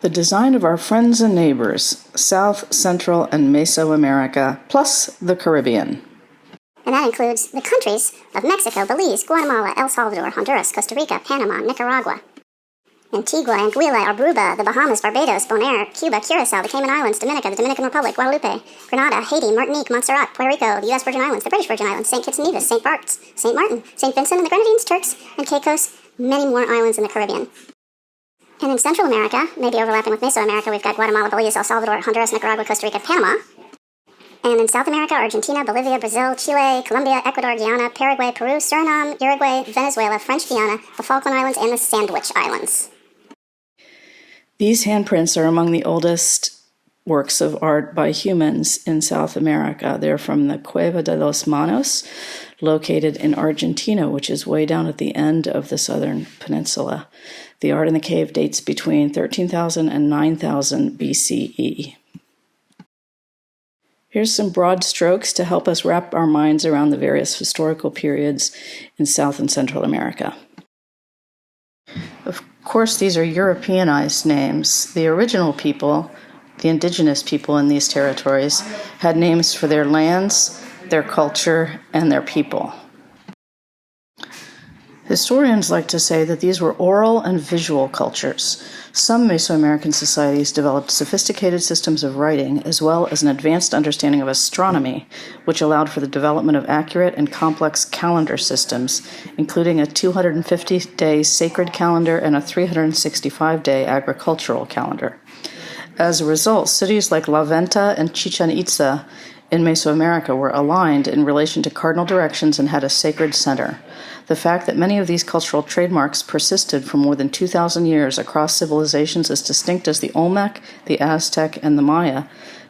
the design of our friends and neighbors, South, Central, and Mesoamerica, plus the Caribbean. And that includes the countries of Mexico, Belize, Guatemala, El Salvador, Honduras, Costa Rica, Panama, Nicaragua, Antigua, Anguilla, Aruba, the Bahamas, Barbados, Bonaire, Cuba, Curacao, the Cayman Islands, Dominica, the Dominican Republic, Guadalupe, Grenada, Haiti, Martinique, Montserrat, Puerto Rico, the U.S. Virgin Islands, the British Virgin Islands, St. Kitts and Nevis, St. Bart's, St. Martin, St. Vincent and the Grenadines, Turks, and Caicos, many more islands in the Caribbean. And in Central America, maybe overlapping with Mesoamerica, we've got Guatemala, Belize, El Salvador, Honduras, Nicaragua, Costa Rica, Panama. And in South America, Argentina, Bolivia, Brazil, Chile, Colombia, Ecuador, Guyana, Paraguay, Peru, Suriname, Uruguay, Venezuela, French Guiana, the Falkland Islands, and the Sandwich Islands. These handprints are among the oldest works of art by humans in South America. They're from the Cueva de los Manos, located in Argentina, which is way down at the end of the southern peninsula. The art in the cave dates between 13,000 and 9,000 BCE. Here's some broad strokes to help us wrap our minds around the various historical periods in South and Central America. Of course, these are Europeanized names. The original people, the indigenous people in these territories, had names for their lands, their culture, and their people. Historians like to say that these were oral and visual cultures. Some Mesoamerican societies developed sophisticated systems of writing, as well as an advanced understanding of astronomy, which allowed for the development of accurate and complex calendar systems, including a 250-day sacred calendar and a 365-day agricultural calendar. As a result, cities like La Venta and Chichen Itza in Mesoamerica were aligned in relation to cardinal directions and had a sacred center. The fact that many of these cultural trademarks persisted for more than 2,000 years across civilizations as distinct as the Olmec, the Aztec, and the Maya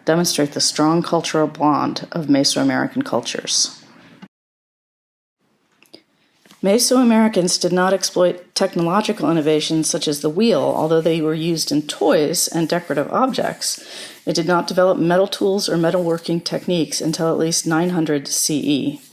demonstrate the strong cultural bond of Mesoamerican cultures. Mesoamericans did not exploit technological innovations such as the wheel, although they were used in toys and decorative objects. It did not develop metal tools or metalworking techniques until at least 900 CE.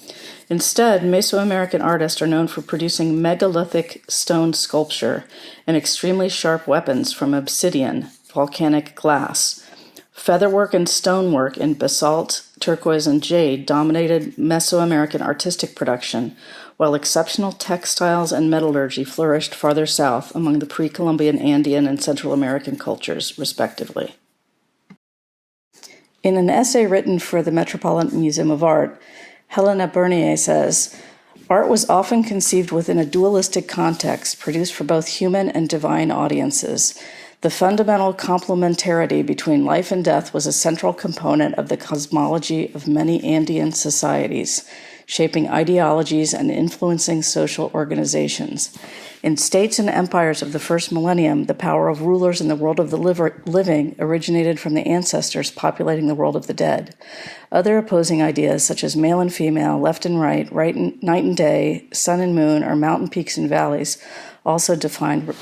Instead, Mesoamerican artists are known for producing megalithic stone sculpture and extremely sharp weapons from obsidian, volcanic glass. Featherwork and stonework in basalt, turquoise, and jade dominated Mesoamerican artistic production, while exceptional textiles and metallurgy flourished farther south among the pre-Columbian Andean and Central American cultures, respectively. In an essay written for the Metropolitan Museum of Art, Helena Bernier says, "Art was often conceived within a dualistic context, produced for both human and divine audiences. The fundamental complementarity between life and death was a central component of the cosmology of many Andean societies, shaping ideologies and influencing social organizations. In states and empires of the first millennium, the power of rulers in the world of the living originated from the ancestors populating the world of the dead. Other opposing ideas, such as male and female, left and right, night and day, sun and moon, or mountain peaks and valleys, also defined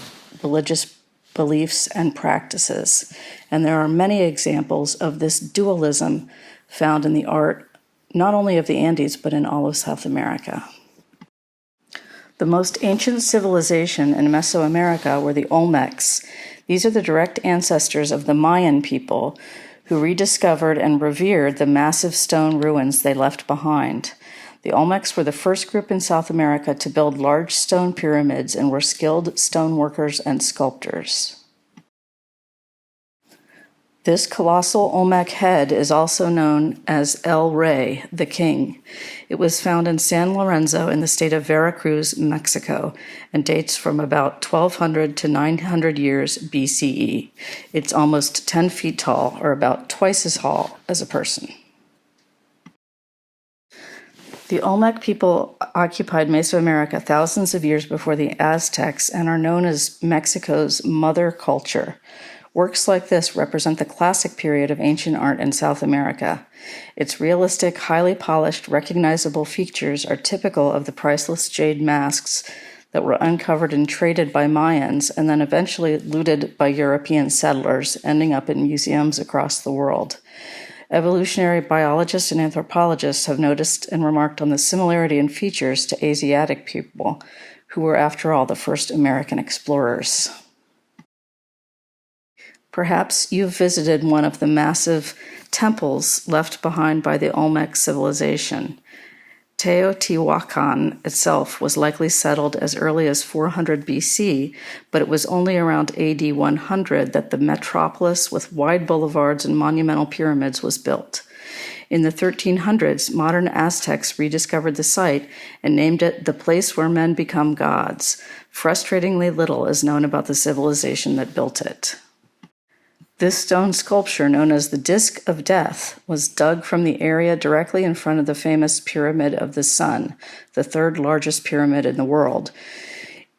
religious beliefs and practices." And there are many examples of this dualism found in the art, not only of the Andes, but in all of South America. The most ancient civilization in Mesoamerica were the Olmecs. These are the direct ancestors of the Mayan people, who rediscovered and revered the massive stone ruins they left behind. The Olmecs were the first group in South America to build large stone pyramids and were skilled stoneworkers and sculptors. This colossal Olmec head is also known as El Rey, the King. It was found in San Lorenzo in the state of Veracruz, Mexico, and dates from about 1200 to 900 years BCE. It's almost 10 feet tall, or about twice as tall as a person. The Olmec people occupied Mesoamerica thousands of years before the Aztecs and are known as Mexico's mother culture. Works like this represent the classic period of ancient art in South America. Its realistic, highly polished, recognizable features are typical of the priceless jade masks that were uncovered and traded by Mayans and then eventually looted by European settlers, ending up in museums across the world. Evolutionary biologists and anthropologists have noticed and remarked on the similarity in features to Asiatic people, who were, after all, the first American explorers. Perhaps you've visited one of the massive temples left behind by the Olmec civilization. Teotihuacan itself was likely settled as early as 400 BC, but it was only around AD 100 that the metropolis with wide boulevards and monumental pyramids was built. In the 1300s, modern Aztecs rediscovered the site and named it the place where men become gods. Frustratingly little is known about the civilization that built it. This stone sculpture, known as the Disk of Death, was dug from the area directly in front of the famous Pyramid of the Sun, the third largest pyramid in the world,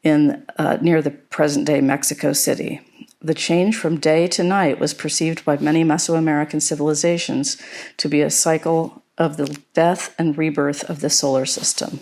near the present-day Mexico City. The change from day to night was perceived by many Mesoamerican civilizations to be a cycle of the death and rebirth of the solar system.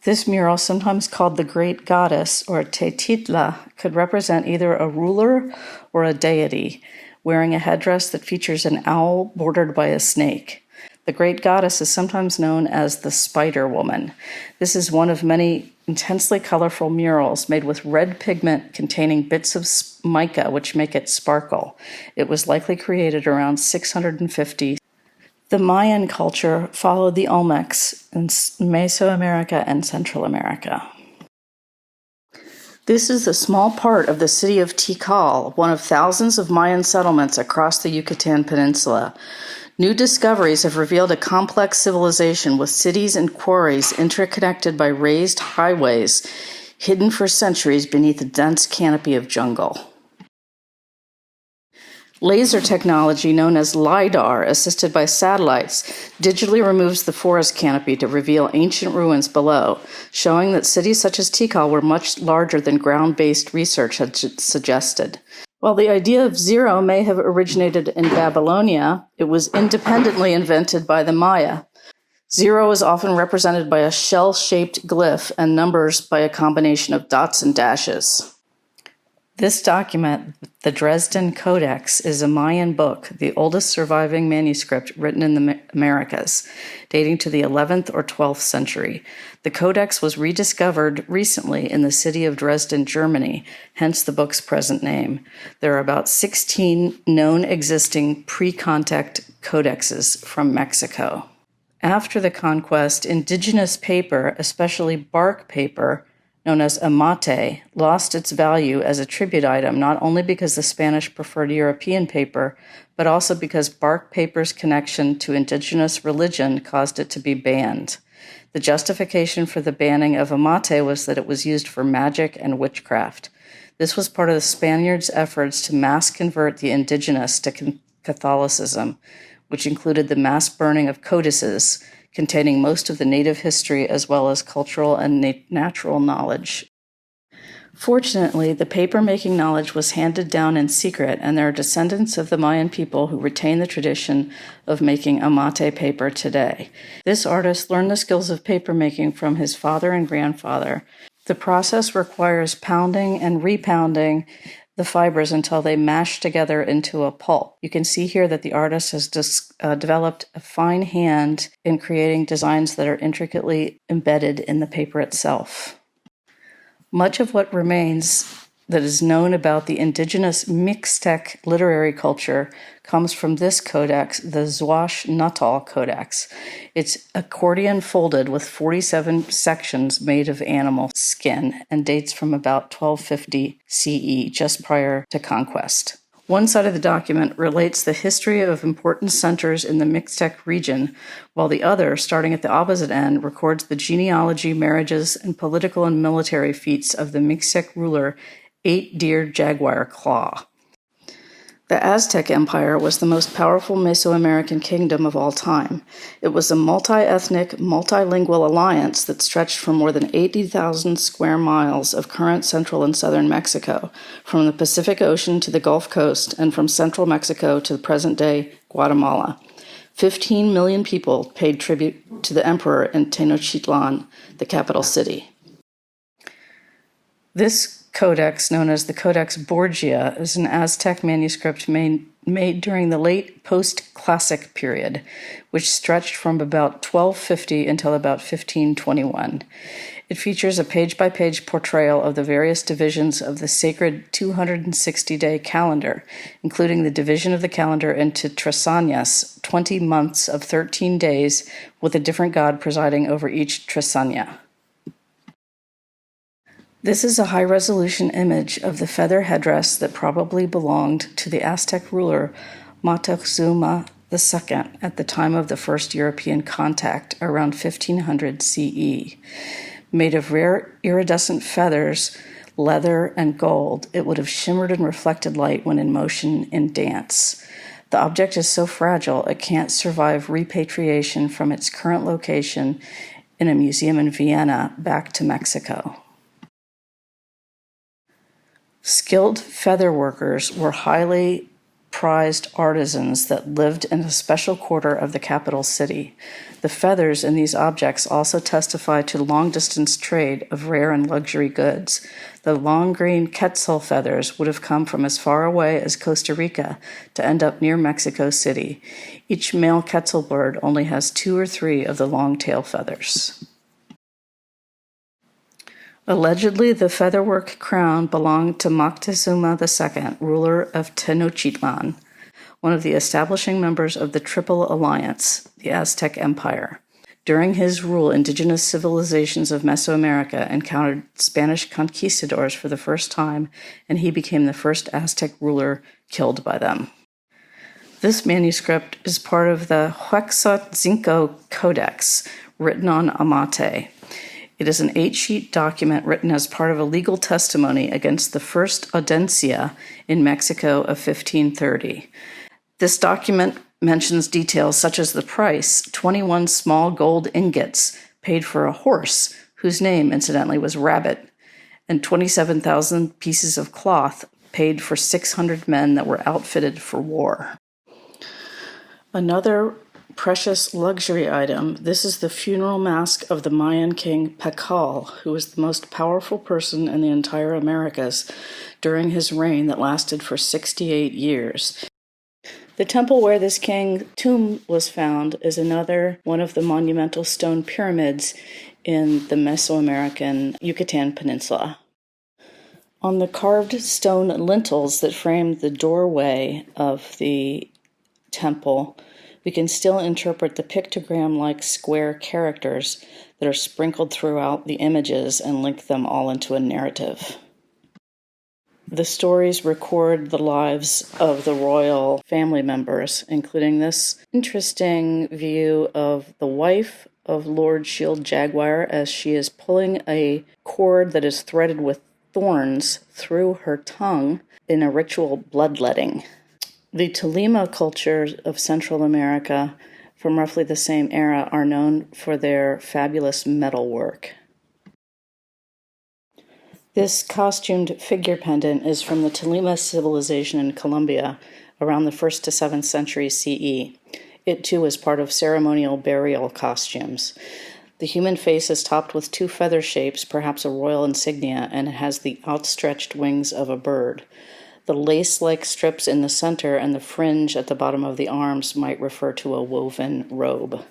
This mural, sometimes called the Great Goddess, or Tetitla, could represent either a ruler or a deity, wearing a headdress that features an owl bordered by a snake. The Great Goddess is sometimes known as the Spider Woman. This is one of many intensely colorful murals made with red pigment containing bits of mica which make it sparkle. It was likely created around 650. The Mayan culture followed the Olmecs in Mesoamerica and Central America. This is a small part of the city of Tikal, one of thousands of Mayan settlements across the Yucatan Peninsula. New discoveries have revealed a complex civilization with cities and quarries interconnected by raised highways, hidden for centuries beneath a dense canopy of jungle. Laser technology, known as LiDAR, assisted by satellites, digitally removes the forest canopy to reveal ancient ruins below, showing that cities such as Tikal were much larger than ground-based research had suggested. While the idea of zero may have originated in Babylonia, it was independently invented by the Maya. Zero is often represented by a shell-shaped glyph and numbers by a combination of dots and dashes. This document, the Dresden Codex, is a Mayan book, the oldest surviving manuscript written in the Americas, dating to the 11th or 12th century. The Codex was rediscovered recently in the city of Dresden, Germany, hence the book's present name. There are about 16 known existing pre-contact codexes from Mexico. After the conquest, indigenous paper, especially bark paper, known as Amate, lost its value as a tribute item not only because the Spanish preferred European paper, but also because bark paper's connection to indigenous religion caused it to be banned. The justification for the banning of Amate was that it was used for magic and witchcraft. This was part of the Spaniards' efforts to mass convert the indigenous to Catholicism, which included the mass burning of codices containing most of the native history as well as cultural and natural knowledge. Fortunately, the paper-making knowledge was handed down in secret, and there are descendants of the Mayan people who retain the tradition of making amate paper today. This artist learned the skills of paper-making from his father and grandfather. The process requires pounding and repounding the fibers until they mash together into a pulp. You can see here that the artist has developed a fine hand in creating designs that are intricately embedded in the paper itself. Much of what remains that is known about the indigenous Mixtec literary culture comes from this codex, the Yaxchilan Codex. It's accordion folded with 47 sections made of animal skin and dates from about 1250 CE, just prior to conquest. One side of the document relates the history of important centers in the Mixtec region, while the other, starting at the opposite end, records the genealogy, marriages, and political and military feats of the Mixtec ruler 8-Deer Jaguar Claw. The Aztec Empire was the most powerful Mesoamerican kingdom of all time. It was a multi-ethnic, multilingual alliance that stretched for more than 80,000 square miles of current central and southern Mexico, from the Pacific Ocean to the Gulf Coast, and from central Mexico to the present-day Guatemala. 15 million people paid tribute to the emperor in Tenochtitlan, the capital city. This codex, known as the Codex Borgia, is an Aztec manuscript made during the late post-classic period, which stretched from about 1250 until about 1521. It features a page-by-page portrayal of the various divisions of the sacred 260-day calendar, including the division of the calendar into trisanyas, 20 months of 13 days, with a different god presiding over each trisanya. This is a high-resolution image of the feather headdress that probably belonged to the Aztec ruler Moctezuma II at the time of the first European contact, around 1500 CE. Made of rare iridescent feathers, leather, and gold, it would have shimmered and reflected light when in motion in dance. The object is so fragile it can't survive repatriation from its current location in a museum in Vienna back to Mexico. Skilled feather workers were highly prized artisans that lived in a special quarter of the capital city. The feathers in these objects also testify to long-distance trade of rare and luxury goods. The long green quetzal feathers would have come from as far away as Costa Rica to end up near Mexico City. Each male quetzal bird only has 2 or 3 of the long tail feathers. Allegedly, the featherwork crown belonged to Moctezuma II, ruler of Tenochtitlan, one of the establishing members of the Triple Alliance, the Aztec Empire. During his rule, indigenous civilizations of Mesoamerica encountered Spanish conquistadors for the first time, and he became the first Aztec ruler killed by them. This manuscript is part of the Yaxchilan Codex, written on Amate. It is an 8-sheet document written as part of a legal testimony against the first audiencia in Mexico of 1530. This document mentions details such as the price, 21 small gold ingots paid for a horse, whose name, incidentally, was Rabbit, and 27,000 pieces of cloth paid for 600 men that were outfitted for war. Another precious luxury item, this is the funeral mask of the Mayan king Pakal, who was the most powerful person in the entire Americas during his reign that lasted for 68 years. The temple where this king's tomb was found is another one of the monumental stone pyramids in the Mesoamerican Yucatan Peninsula. On the carved stone lintels that framed the doorway of the temple, we can still interpret the pictogram-like square characters that are sprinkled throughout the images and link them all into a narrative. The stories record the lives of the royal family members, including this interesting view of the wife of Lord Shield Jaguar as she is pulling a cord that is threaded with thorns through her tongue in a ritual bloodletting. The Tolima cultures of Central America from roughly the same era are known for their fabulous metalwork. This costumed figure pendant is from the Tolima civilization in Colombia around the 1st to 7th century CE. It too is part of ceremonial burial costumes. The human face is topped with 2 feather shapes, perhaps a royal insignia, and it has the outstretched wings of a bird. The lace-like strips in the center and the fringe at the bottom of the arms might refer to a woven robe.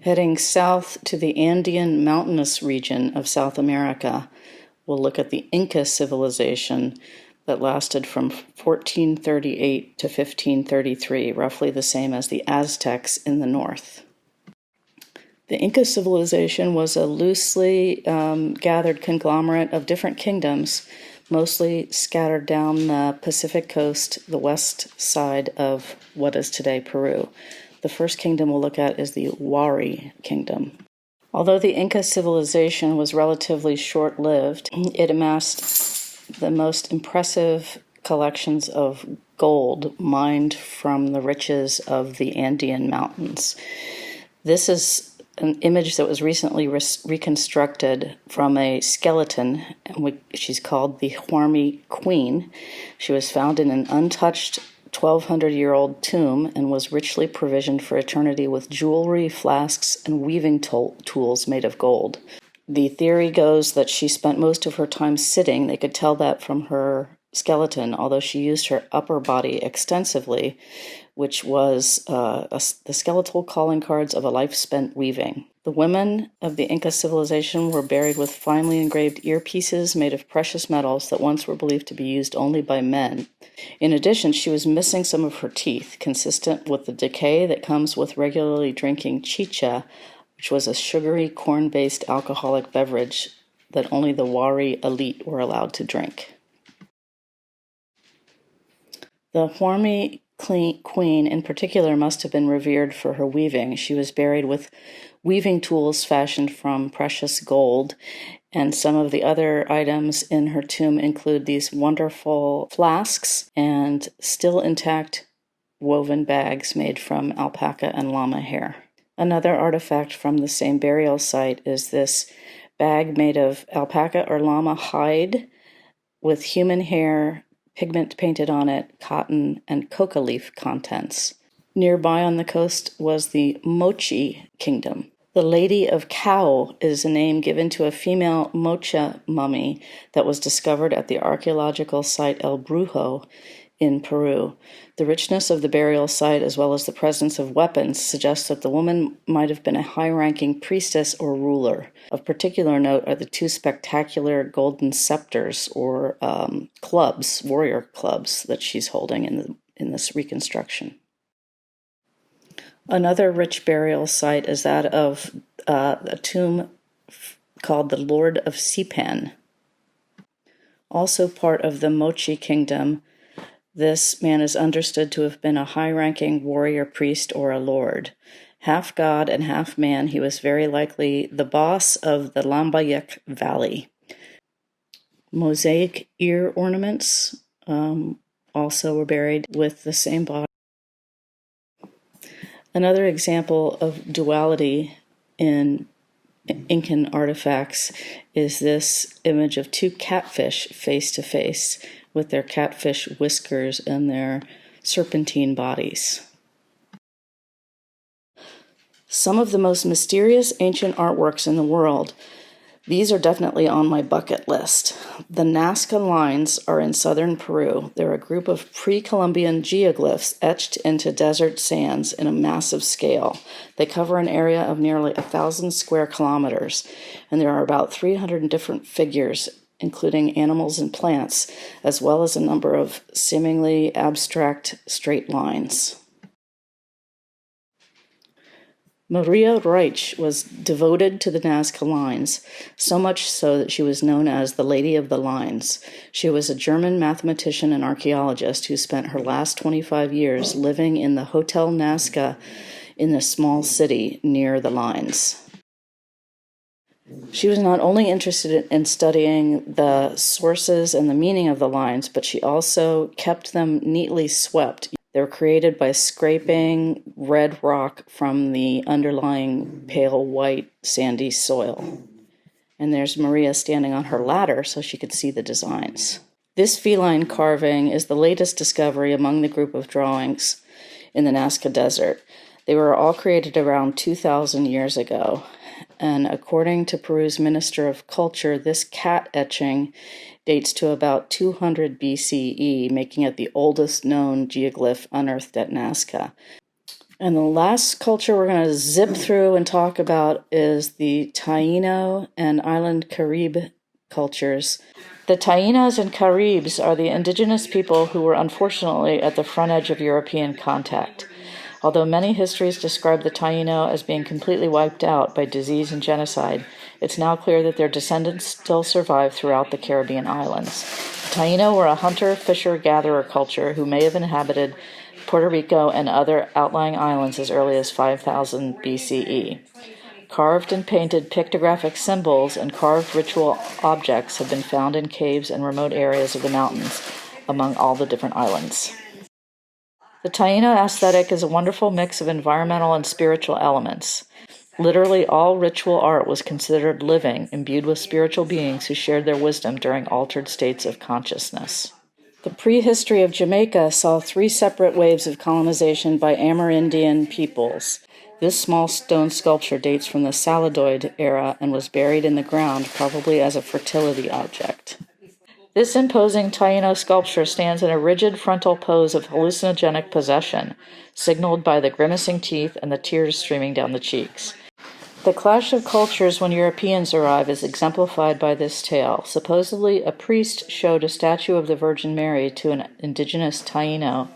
Heading south to the Andean mountainous region of South America, we'll look at the Inca civilization that lasted from 1438 to 1533, roughly the same as the Aztecs in the north. The Inca civilization was a loosely gathered conglomerate of different kingdoms, mostly scattered down the Pacific coast, the west side of what is today Peru. The first kingdom we'll look at is the Wari kingdom. Although the Inca civilization was relatively short-lived, it amassed the most impressive collections of gold mined from the riches of the Andean mountains. This is an image that was recently reconstructed from a skeleton. She's called the Huarmi Queen. She was found in an untouched 1,200-year-old tomb and was richly provisioned for eternity with jewelry, flasks, and weaving tools made of gold. The theory goes that she spent most of her time sitting. They could tell that from her skeleton, although she used her upper body extensively, which was the skeletal calling cards of a life spent weaving. The women of the Inca civilization were buried with finely engraved earpieces made of precious metals that once were believed to be used only by men. In addition, she was missing some of her teeth, consistent with the decay that comes with regularly drinking chicha, which was a sugary, corn-based alcoholic beverage that only the Wari elite were allowed to drink. The Huarmi queen in particular must have been revered for her weaving. She was buried with weaving tools fashioned from precious gold, and some of the other items in her tomb include these wonderful flasks and still intact woven bags made from alpaca and llama hair. Another artifact from the same burial site is this bag made of alpaca or llama hide with human hair, pigment painted on it, cotton, and coca leaf contents. Nearby on the coast was the Mochi Kingdom. The Lady of Cow is a name given to a female Mocha mummy that was discovered at the archaeological site El Brujo in Peru. The richness of the burial site, as well as the presence of weapons, suggests that the woman might have been a high-ranking priestess or ruler. Of particular note are the two spectacular golden scepters, or clubs, warrior clubs, that she's holding in this reconstruction. Another rich burial site is that of a tomb called the Lord of Sipan. Also part of the Mochi Kingdom, this man is understood to have been a high-ranking warrior priest or a lord. Half god and half man, he was very likely the boss of the Lambayeque Valley. Mosaic ear ornaments also were buried with the same body. Another example of duality in Incan artifacts is this image of two catfish face to face with their catfish whiskers and their serpentine bodies. Some of the most mysterious ancient artworks in the world. These are definitely on my bucket list. The Nazca lines are in southern Peru. They're a group of pre-Columbian geoglyphs etched into desert sands in a massive scale. They cover an area of nearly 1,000 square kilometers, and there are about 300 different figures, including animals and plants, as well as a number of seemingly abstract straight lines. Maria Reich was devoted to the Nazca lines, so much so that she was known as the Lady of the Lines. She was a German mathematician and archaeologist who spent her last 25 years living in the Hotel Nazca in a small city near the lines. She was not only interested in studying the sources and the meaning of the lines, but she also kept them neatly swept. They were created by scraping red rock from the underlying pale white sandy soil. And there's Maria standing on her ladder so she could see the designs. This feline carving is the latest discovery among the group of drawings in the Nazca Desert. They were all created around 2,000 years ago. And according to Peru's Minister of Culture, this cat etching dates to about 200 BCE, making it the oldest known geoglyph unearthed at Nazca. And the last culture we're going to zip through and talk about is the Taino and Island Carib cultures. The Tainos and Caribs are the indigenous people who were unfortunately at the front edge of European contact. Although many histories describe the Taino as being completely wiped out by disease and genocide, it's now clear that their descendants still survive throughout the Caribbean islands. The Taino were a hunter, fisher, gatherer culture who may have inhabited Puerto Rico and other outlying islands as early as 5000 BCE. Carved and painted pictographic symbols and carved ritual objects have been found in caves and remote areas of the mountains among all the different islands. The Taino aesthetic is a wonderful mix of environmental and spiritual elements. Literally all ritual art was considered living, imbued with spiritual beings who shared their wisdom during altered states of consciousness. The prehistory of Jamaica saw 3 separate waves of colonization by Amerindian peoples. This small stone sculpture dates from the Saladoid era and was buried in the ground, probably as a fertility object. This imposing Taino sculpture stands in a rigid frontal pose of hallucinogenic possession, signaled by the grimacing teeth and the tears streaming down the cheeks. The clash of cultures when Europeans arrive is exemplified by this tale. Supposedly, a priest showed a statue of the Virgin Mary to an indigenous Taino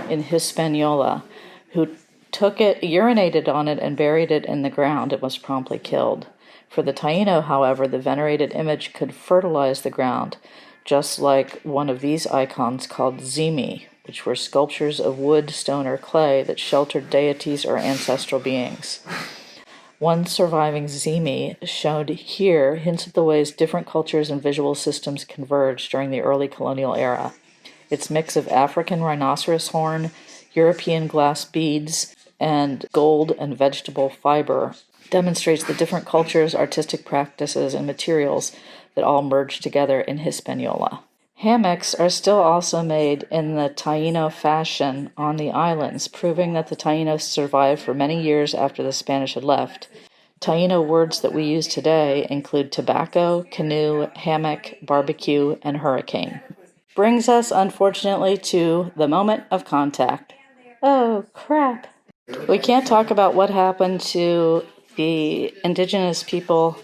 in Hispaniola, who took it, urinated on it, and buried it in the ground and was promptly killed. For the Taino, however, the venerated image could fertilize the ground, just like one of these icons called zimi, which were sculptures of wood, stone, or clay that sheltered deities or ancestral beings. One surviving zimi, shown here, hints at the ways different cultures and visual systems converged during the early colonial era. Its mix of African rhinoceros horn, European glass beads, and gold and vegetable fiber demonstrates the different cultures, artistic practices, and materials that all merged together in Hispaniola. Hammocks are still also made in the Taino fashion on the islands, proving that the Tainos survived for many years after the Spanish had left. Taino words that we use today include tobacco, canoe, hammock, barbecue, and hurricane. Brings us, unfortunately, to the moment of contact. Oh, crap. We can't talk about what happened to the indigenous people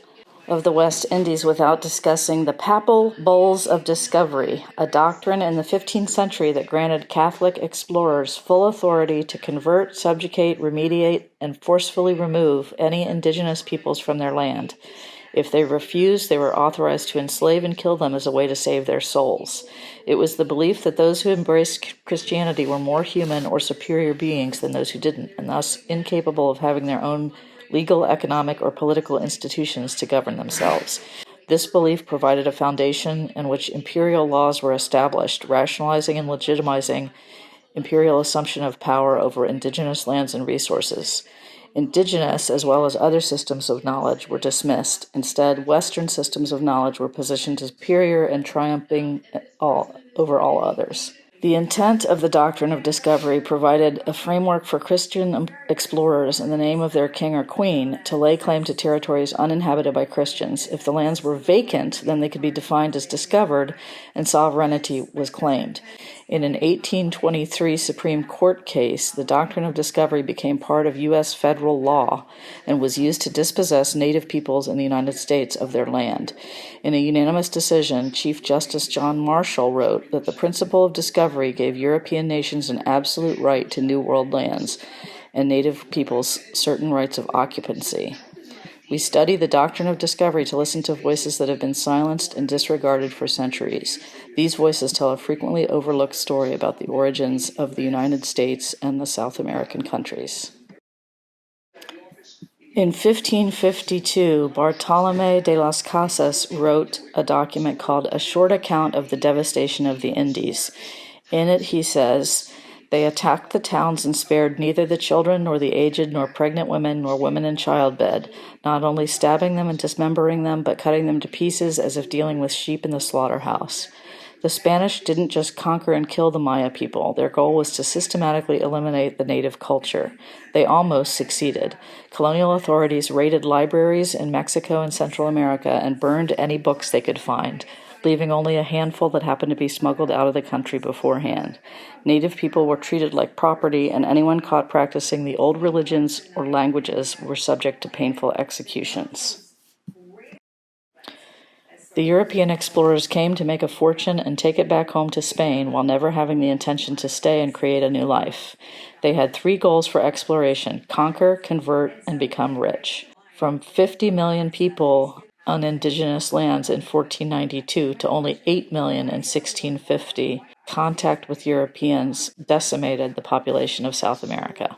of the West Indies without discussing the Papal Bulls of Discovery, a doctrine in the 15th century that granted Catholic explorers full authority to convert, subjugate, remediate, and forcefully remove any indigenous peoples from their land. If they refused, they were authorized to enslave and kill them as a way to save their souls. It was the belief that those who embraced Christianity were more human or superior beings than those who didn't, and thus incapable of having their own legal, economic, or political institutions to govern themselves. This belief provided a foundation in which imperial laws were established, rationalizing and legitimizing imperial assumption of power over indigenous lands and resources. Indigenous, as well as other systems of knowledge, were dismissed. Instead, Western systems of knowledge were positioned as superior and triumphing over all others. The intent of the doctrine of discovery provided a framework for Christian explorers in the name of their king or queen to lay claim to territories uninhabited by Christians. If the lands were vacant, then they could be defined as discovered and sovereignty was claimed. In an 1823 Supreme Court case, the doctrine of discovery became part of U.S. federal law and was used to dispossess Native peoples in the United States of their land. In a unanimous decision, Chief Justice John Marshall wrote that the principle of discovery gave European nations an absolute right to New World lands and Native peoples certain rights of occupancy. We study the doctrine of discovery to listen to voices that have been silenced and disregarded for centuries. These voices tell a frequently overlooked story about the origins of the United States and the South American countries. In 1552, Bartolomé de las Casas wrote a document called A Short Account of the Devastation of the Indies. In it, he says, "They attacked the towns and spared neither the children nor the aged nor pregnant women nor women in childbed, not only stabbing them and dismembering them, but cutting them to pieces as if dealing with sheep in the slaughterhouse." The Spanish didn't just conquer and kill the Maya people. Their goal was to systematically eliminate the native culture. They almost succeeded. Colonial authorities raided libraries in Mexico and Central America and burned any books they could find, leaving only a handful that happened to be smuggled out of the country beforehand. Native people were treated like property, and anyone caught practicing the old religions or languages were subject to painful executions. The European explorers came to make a fortune and take it back home to Spain while never having the intention to stay and create a new life. They had 3 goals for exploration: conquer, convert, and become rich. From 50 million people on indigenous lands in 1492 to only 8 million in 1650, contact with Europeans decimated the population of South America.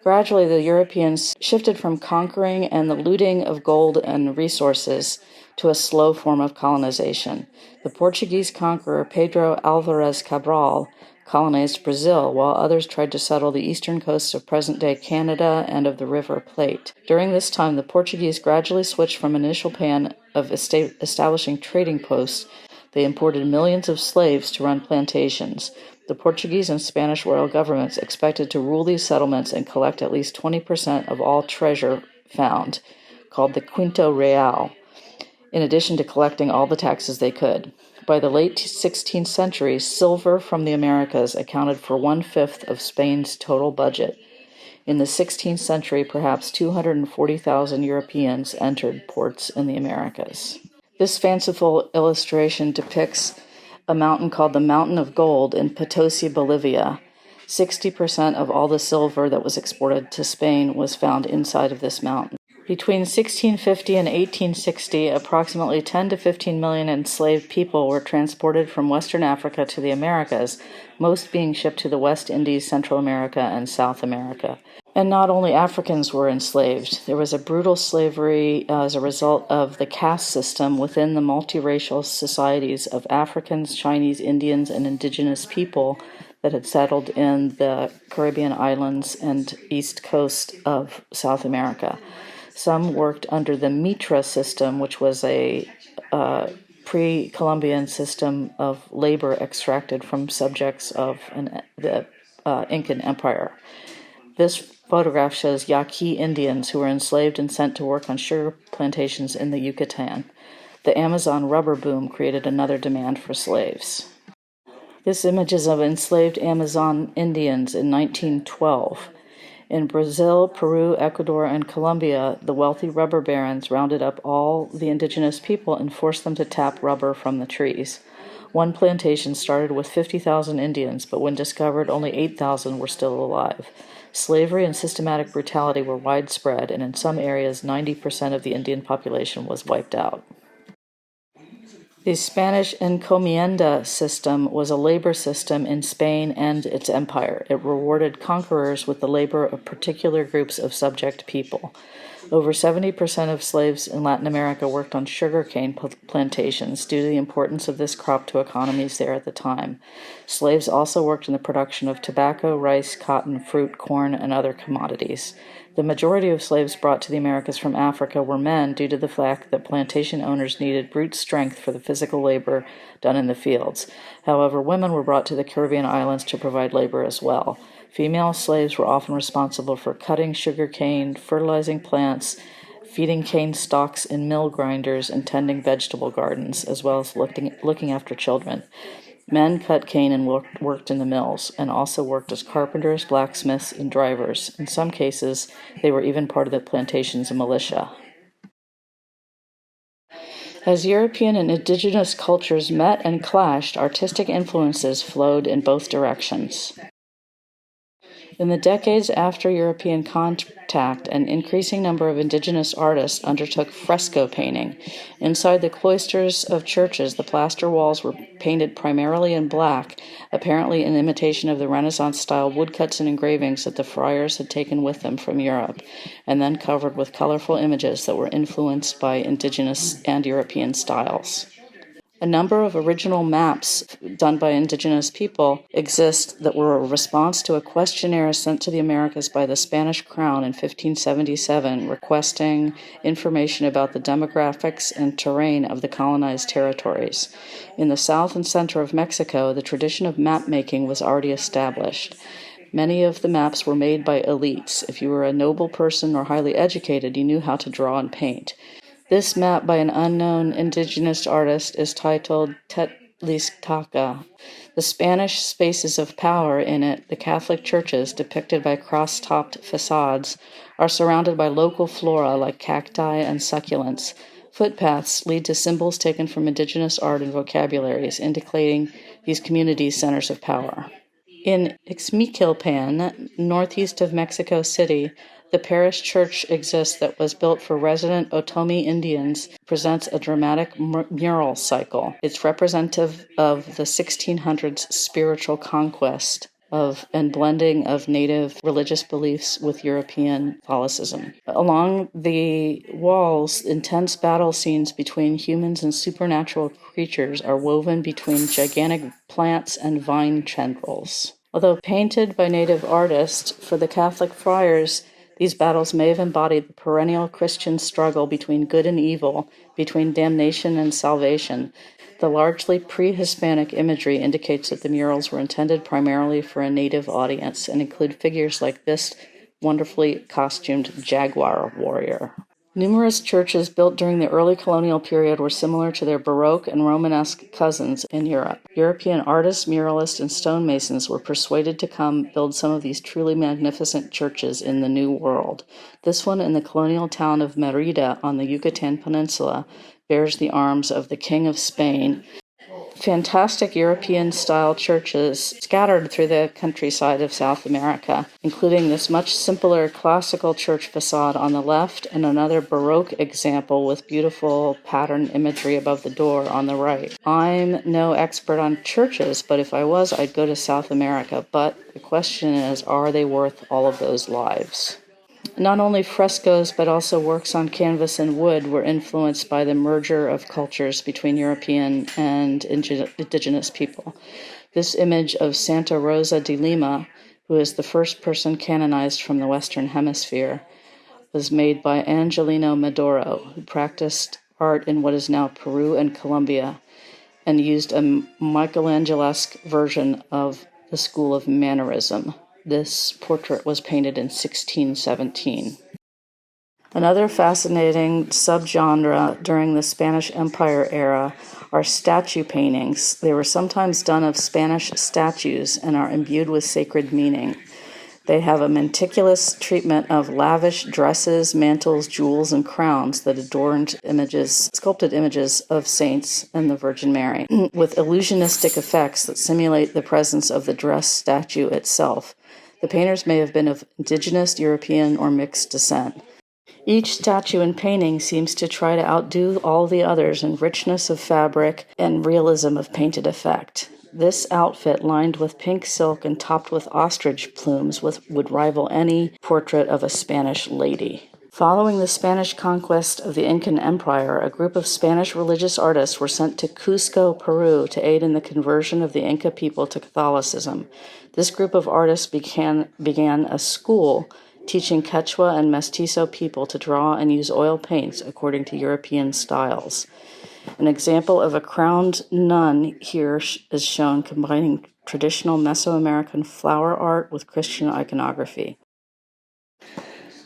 Gradually, the Europeans shifted from conquering and the looting of gold and resources to a slow form of colonization. The Portuguese conqueror Pedro Álvares Cabral colonized Brazil, while others tried to settle the eastern coasts of present-day Canada and of the River Plate. During this time, the Portuguese gradually switched from an initial plan of establishing trading posts. They imported millions of slaves to run plantations. The Portuguese and Spanish royal governments expected to rule these settlements and collect at least 20% of all treasure found, called the Quinto Real, in addition to collecting all the taxes they could. By the late 16th century, silver from the Americas accounted for 1/5 of Spain's total budget. In the 16th century, perhaps 240,000 Europeans entered ports in the Americas. This fanciful illustration depicts a mountain called the Mountain of Gold in Potosi, Bolivia. 60% of all the silver that was exported to Spain was found inside of this mountain. Between 1650 and 1860, approximately 10 to 15 million enslaved people were transported from Western Africa to the Americas, most being shipped to the West Indies, Central America, and South America. And not only Africans were enslaved. There was a brutal slavery as a result of the caste system within the multiracial societies of Africans, Chinese, Indians, and indigenous people that had settled in the Caribbean islands and east coast of South America. Some worked under the Mitra system, which was a pre-Columbian system of labor extracted from subjects of the Incan Empire. This photograph shows Yaqui Indians who were enslaved and sent to work on sugar plantations in the Yucatan. The Amazon rubber boom created another demand for slaves. This image is of enslaved Amazon Indians in 1912. In Brazil, Peru, Ecuador, and Colombia, the wealthy rubber barons rounded up all the indigenous people and forced them to tap rubber from the trees. One plantation started with 50,000 Indians, but when discovered, only 8,000 were still alive. Slavery and systematic brutality were widespread, and in some areas, 90% of the Indian population was wiped out. The Spanish encomienda system was a labor system in Spain and its empire. It rewarded conquerors with the labor of particular groups of subject people. Over 70% of slaves in Latin America worked on sugarcane plantations due to the importance of this crop to economies there at the time. Slaves also worked in the production of tobacco, rice, cotton, fruit, corn, and other commodities. The majority of slaves brought to the Americas from Africa were men due to the fact that plantation owners needed brute strength for the physical labor done in the fields. However, women were brought to the Caribbean islands to provide labor as well. Female slaves were often responsible for cutting sugar cane, fertilizing plants, feeding cane stalks in mill grinders, and tending vegetable gardens, as well as looking after children. Men cut cane and worked in the mills, and also worked as carpenters, blacksmiths, and drivers. In some cases, they were even part of the plantation's militia. As European and indigenous cultures met and clashed, artistic influences flowed in both directions. In the decades after European contact, an increasing number of indigenous artists undertook fresco painting. Inside the cloisters of churches, the plaster walls were painted primarily in black, apparently in imitation of the Renaissance-style woodcuts and engravings that the friars had taken with them from Europe, and then covered with colorful images that were influenced by indigenous and European styles. A number of original maps done by indigenous people exist that were a response to a questionnaire sent to the Americas by the Spanish crown in 1577 requesting information about the demographics and terrain of the colonized territories. In the south and center of Mexico, the tradition of map making was already established. Many of the maps were made by elites. If you were a noble person or highly educated, you knew how to draw and paint. This map by an unknown indigenous artist is titled Tezcatlipoca. The Spanish spaces of power in it, the Catholic churches, depicted by cross-topped facades, are surrounded by local flora like cacti and succulents. Footpaths lead to symbols taken from indigenous art and vocabularies, indicating these communities' centers of power. In Ixmiquilpan, northeast of Mexico City, the parish church exists that was built for resident Otomi Indians, presents a dramatic mural cycle. It's representative of the 1600s spiritual conquest and blending of native religious beliefs with European Catholicism. Along the walls, intense battle scenes between humans and supernatural creatures are woven between gigantic plants and vine tendrils. Although painted by native artists for the Catholic friars, these battles may have embodied the perennial Christian struggle between good and evil, between damnation and salvation. The largely pre-Hispanic imagery indicates that the murals were intended primarily for a native audience and include figures like this wonderfully costumed jaguar warrior. Numerous churches built during the early colonial period were similar to their Baroque and Romanesque cousins in Europe. European artists, muralists, and stonemasons were persuaded to come build some of these truly magnificent churches in the New World. This one in the colonial town of Merida on the Yucatan Peninsula bears the arms of the King of Spain. Fantastic European-style churches scattered through the countryside of South America, including this much simpler classical church facade on the left and another Baroque example with beautiful pattern imagery above the door on the right. I'm no expert on churches, but if I was, I'd go to South America. But the question is, are they worth all of those lives? Not only frescoes, but also works on canvas and wood were influenced by the merger of cultures between European and indigenous people. This image of Santa Rosa de Lima, who is the first person canonized from the Western Hemisphere, was made by Angelino Medoro, who practiced art in what is now Peru and Colombia, and used a Michelangelesque version of the school of Mannerism. This portrait was painted in 1617. Another fascinating subgenre during the Spanish Empire era are statue paintings. They were sometimes done of Spanish statues and are imbued with sacred meaning. They have a meticulous treatment of lavish dresses, mantles, jewels, and crowns that adorned sculpted images of saints and the Virgin Mary, with illusionistic effects that simulate the presence of the dress statue itself. The painters may have been of indigenous, European, or mixed descent. Each statue and painting seems to try to outdo all the others in richness of fabric and realism of painted effect. This outfit, lined with pink silk and topped with ostrich plumes, would rival any portrait of a Spanish lady. Following the Spanish conquest of the Incan Empire, a group of Spanish religious artists were sent to Cusco, Peru, to aid in the conversion of the Inca people to Catholicism. This group of artists began a school teaching Quechua and Mestizo people to draw and use oil paints according to European styles. An example of a crowned nun here is shown combining traditional Mesoamerican flower art with Christian iconography.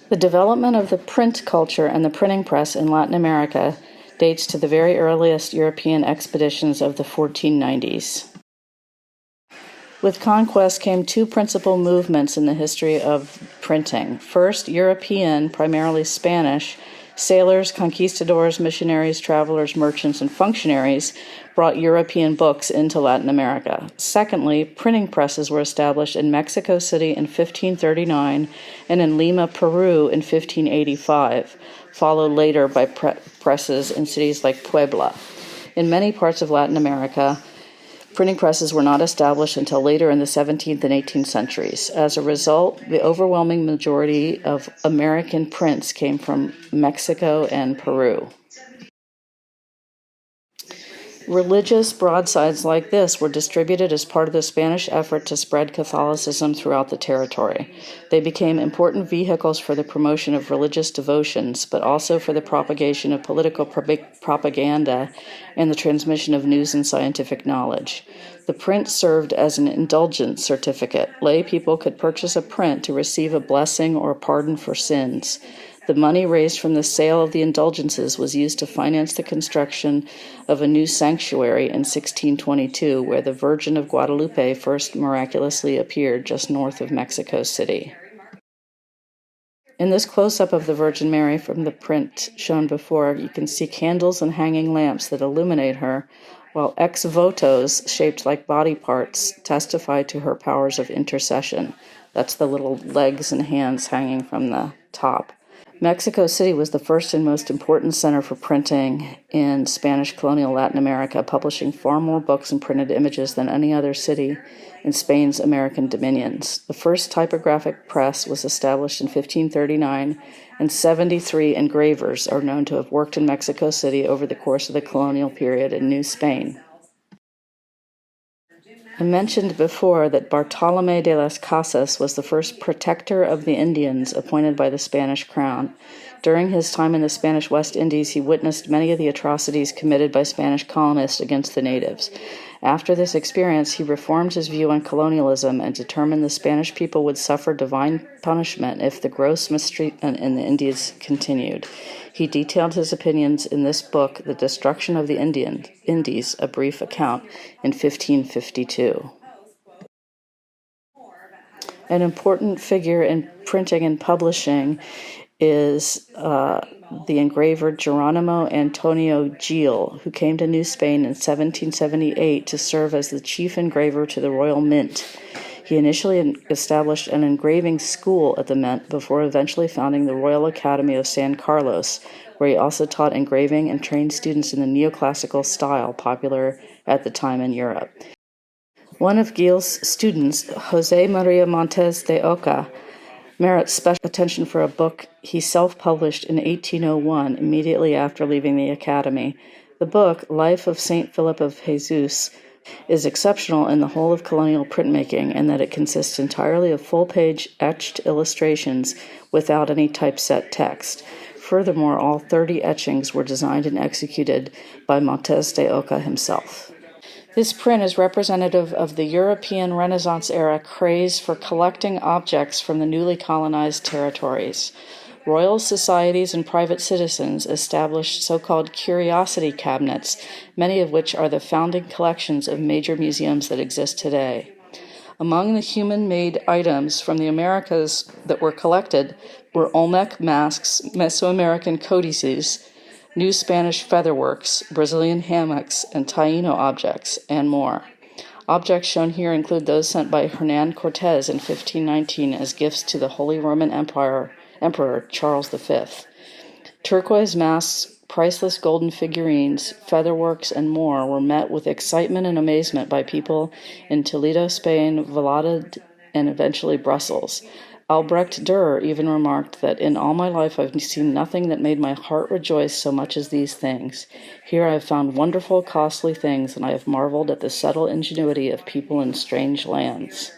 The development of the print culture and the printing press in Latin America dates to the very earliest European expeditions of the 1490s. With conquest came two principal movements in the history of printing. First, European, primarily Spanish, sailors, conquistadors, missionaries, travelers, merchants, and functionaries brought European books into Latin America. Secondly, printing presses were established in Mexico City in 1539 and in Lima, Peru in 1585, followed later by presses in cities like Puebla. In many parts of Latin America, printing presses were not established until later in the 17th and 18th centuries. As a result, the overwhelming majority of American prints came from Mexico and Peru. Religious broadsides like this were distributed as part of the Spanish effort to spread Catholicism throughout the territory. They became important vehicles for the promotion of religious devotions, but also for the propagation of political propaganda and the transmission of news and scientific knowledge. The print served as an indulgence certificate. Lay people could purchase a print to receive a blessing or a pardon for sins. The money raised from the sale of the indulgences was used to finance the construction of a new sanctuary in 1622, where the Virgin of Guadalupe first miraculously appeared just north of Mexico City. In this close-up of the Virgin Mary from the print shown before, you can see candles and hanging lamps that illuminate her, while ex votos, shaped like body parts, testify to her powers of intercession. That's the little legs and hands hanging from the top. Mexico City was the first and most important center for printing in Spanish colonial Latin America, publishing far more books and printed images than any other city in Spain's American dominions. The first typographic press was established in 1539, and 73 engravers are known to have worked in Mexico City over the course of the colonial period in New Spain. I mentioned before that Bartolomé de las Casas was the first protector of the Indians appointed by the Spanish crown. During his time in the Spanish West Indies, he witnessed many of the atrocities committed by Spanish colonists against the natives. After this experience, he reformed his view on colonialism and determined the Spanish people would suffer divine punishment if the gross mistreatment in the Indies continued. He detailed his opinions in this book, The Destruction of the Indies, A Brief Account, in 1552. An important figure in printing and publishing is the engraver Geronimo Antonio Gil, who came to New Spain in 1778 to serve as the chief engraver to the Royal Mint. He initially established an engraving school at the Mint before eventually founding the Royal Academy of San Carlos, where he also taught engraving and trained students in the neoclassical style popular at the time in Europe. One of Gil's students, Jose Maria Montes de Oca, merits special attention for a book he self-published in 1801, immediately after leaving the academy. The book, Life of St. Philip of Jesus, is exceptional in the whole of colonial printmaking in that it consists entirely of full-page etched illustrations without any typeset text. Furthermore, all 30 etchings were designed and executed by Montes de Oca himself. This print is representative of the European Renaissance era craze for collecting objects from the newly colonized territories. Royal societies and private citizens established so-called curiosity cabinets, many of which are the founding collections of major museums that exist today. Among the human-made items from the Americas that were collected were Olmec masks, Mesoamerican codices, New Spanish featherworks, Brazilian hammocks, and Taino objects, and more. Objects shown here include those sent by Hernan Cortez in 1519 as gifts to the Holy Roman Emperor Charles V. Turquoise masks, priceless golden figurines, featherworks, and more were met with excitement and amazement by people in Toledo, Spain, Valladolid, and eventually Brussels. Albrecht Dürer even remarked that in all my life I've seen nothing that made my heart rejoice so much as these things. Here I have found wonderful, costly things, and I have marveled at the subtle ingenuity of people in strange lands.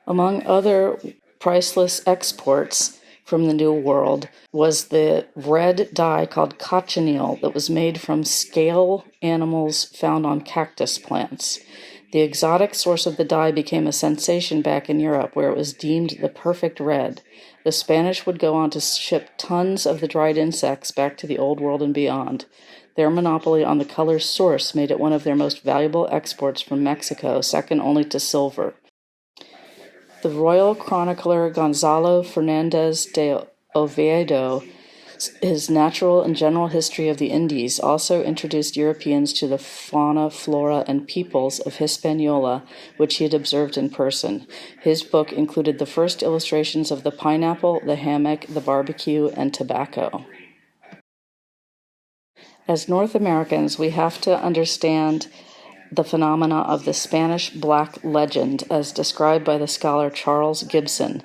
Among other priceless exports from the New World was the red dye called cochineal that was made from scale animals found on cactus plants. The exotic source of the dye became a sensation back in Europe, where it was deemed the perfect red. The Spanish would go on to ship tons of the dried insects back to the Old World and beyond. Their monopoly on the color's source made it one of their most valuable exports from Mexico, second only to silver. The royal chronicler Gonzalo Fernandez de Oviedo, his Natural and General History of the Indies, also introduced Europeans to the fauna, flora, and peoples of Hispaniola, which he had observed in person. His book included the first illustrations of the pineapple, the hammock, the barbecue, and tobacco. As North Americans, we have to understand the phenomena of the Spanish Black Legend as described by the scholar Charles Gibson.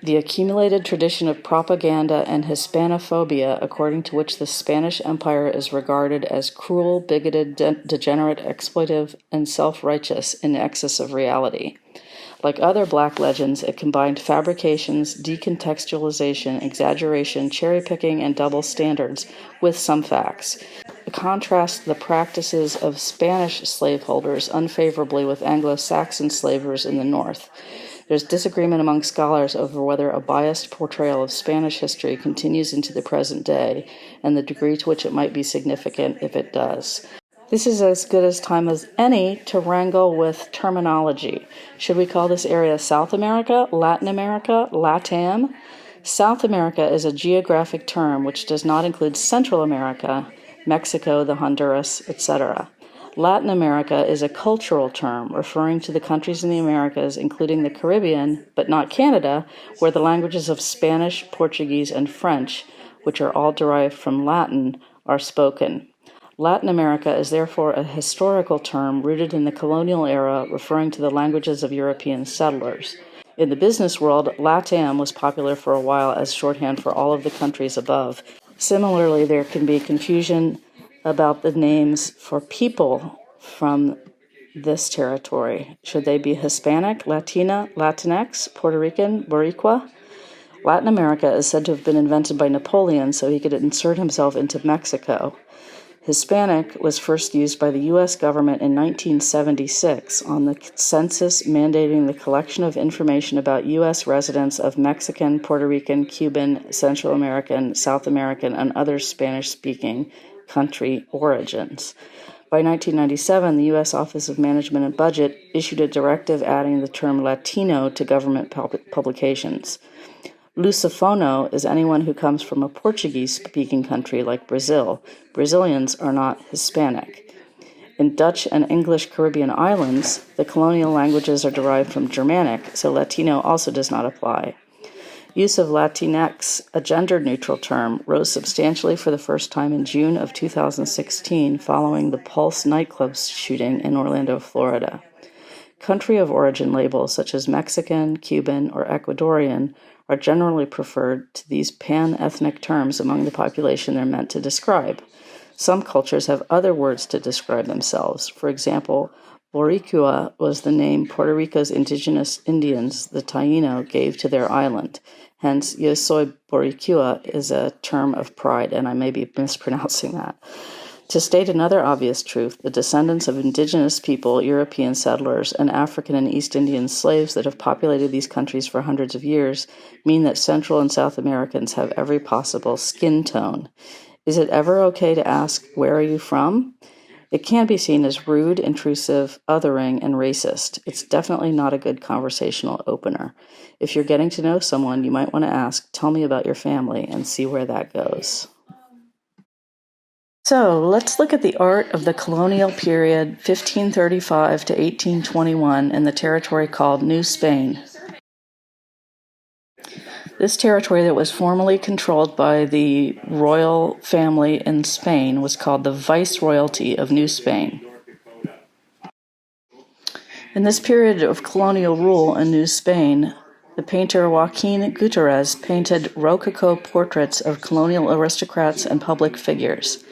The accumulated tradition of propaganda and Hispanophobia, according to which the Spanish Empire is regarded as cruel, bigoted, degenerate, exploitive, and self-righteous in excess of reality. Like other Black legends, it combined fabrications, decontextualization, exaggeration, cherry-picking, and double standards with some facts. It contrasts the practices of Spanish slaveholders unfavorably with Anglo-Saxon slavers in the North. There's disagreement among scholars over whether a biased portrayal of Spanish history continues into the present day, and the degree to which it might be significant if it does. This is as good a time as any to wrangle with terminology. Should we call this area South America, Latin America, LATAM? South America is a geographic term which does not include Central America, Mexico, the Honduras, etc. Latin America is a cultural term referring to the countries in the Americas, including the Caribbean, but not Canada, where the languages of Spanish, Portuguese, and French, which are all derived from Latin, are spoken. Latin America is therefore a historical term rooted in the colonial era, referring to the languages of European settlers. In the business world, LATAM was popular for a while as shorthand for all of the countries above. Similarly, there can be confusion about the names for people from this territory. Should they be Hispanic, Latina, Latinx, Puerto Rican, Boricua? Latin America is said to have been invented by Napoleon so he could insert himself into Mexico. Hispanic was first used by the U.S. government in 1976 on the census mandating the collection of information about U.S. residents of Mexican, Puerto Rican, Cuban, Central American, South American, and other Spanish-speaking country origins. By 1997, the U.S. Office of Management and Budget issued a directive adding the term Latino to government publications. Lusofono is anyone who comes from a Portuguese-speaking country like Brazil. Brazilians are not Hispanic. In Dutch and English Caribbean islands, the colonial languages are derived from Germanic, so Latino also does not apply. Use of Latinx, a gender-neutral term, rose substantially for the first time in June of 2016 following the Pulse nightclub shooting in Orlando, Florida. Country of origin labels such as Mexican, Cuban, or Ecuadorian are generally preferred to these pan-ethnic terms among the population they're meant to describe. Some cultures have other words to describe themselves. For example, Boricua was the name Puerto Rico's indigenous Indians, the Taino, gave to their island. Hence, yo soy Boricua is a term of pride, and I may be mispronouncing that. To state another obvious truth, the descendants of indigenous people, European settlers, and African and East Indian slaves that have populated these countries for hundreds of years mean that Central and South Americans have every possible skin tone. Is it ever okay to ask, "Where are you from?" It can be seen as rude, intrusive, othering, and racist. It's definitely not a good conversational opener. If you're getting to know someone, you might want to ask, "Tell me about your family," and see where that goes. So let's look at the art of the colonial period 1535 to 1821 in the territory called New Spain. This territory that was formerly controlled by the royal family in Spain was called the Viceroyalty of New Spain. In this period of colonial rule in New Spain, the painter Joaquin Gutierrez painted Rococo portraits of colonial aristocrats and public figures.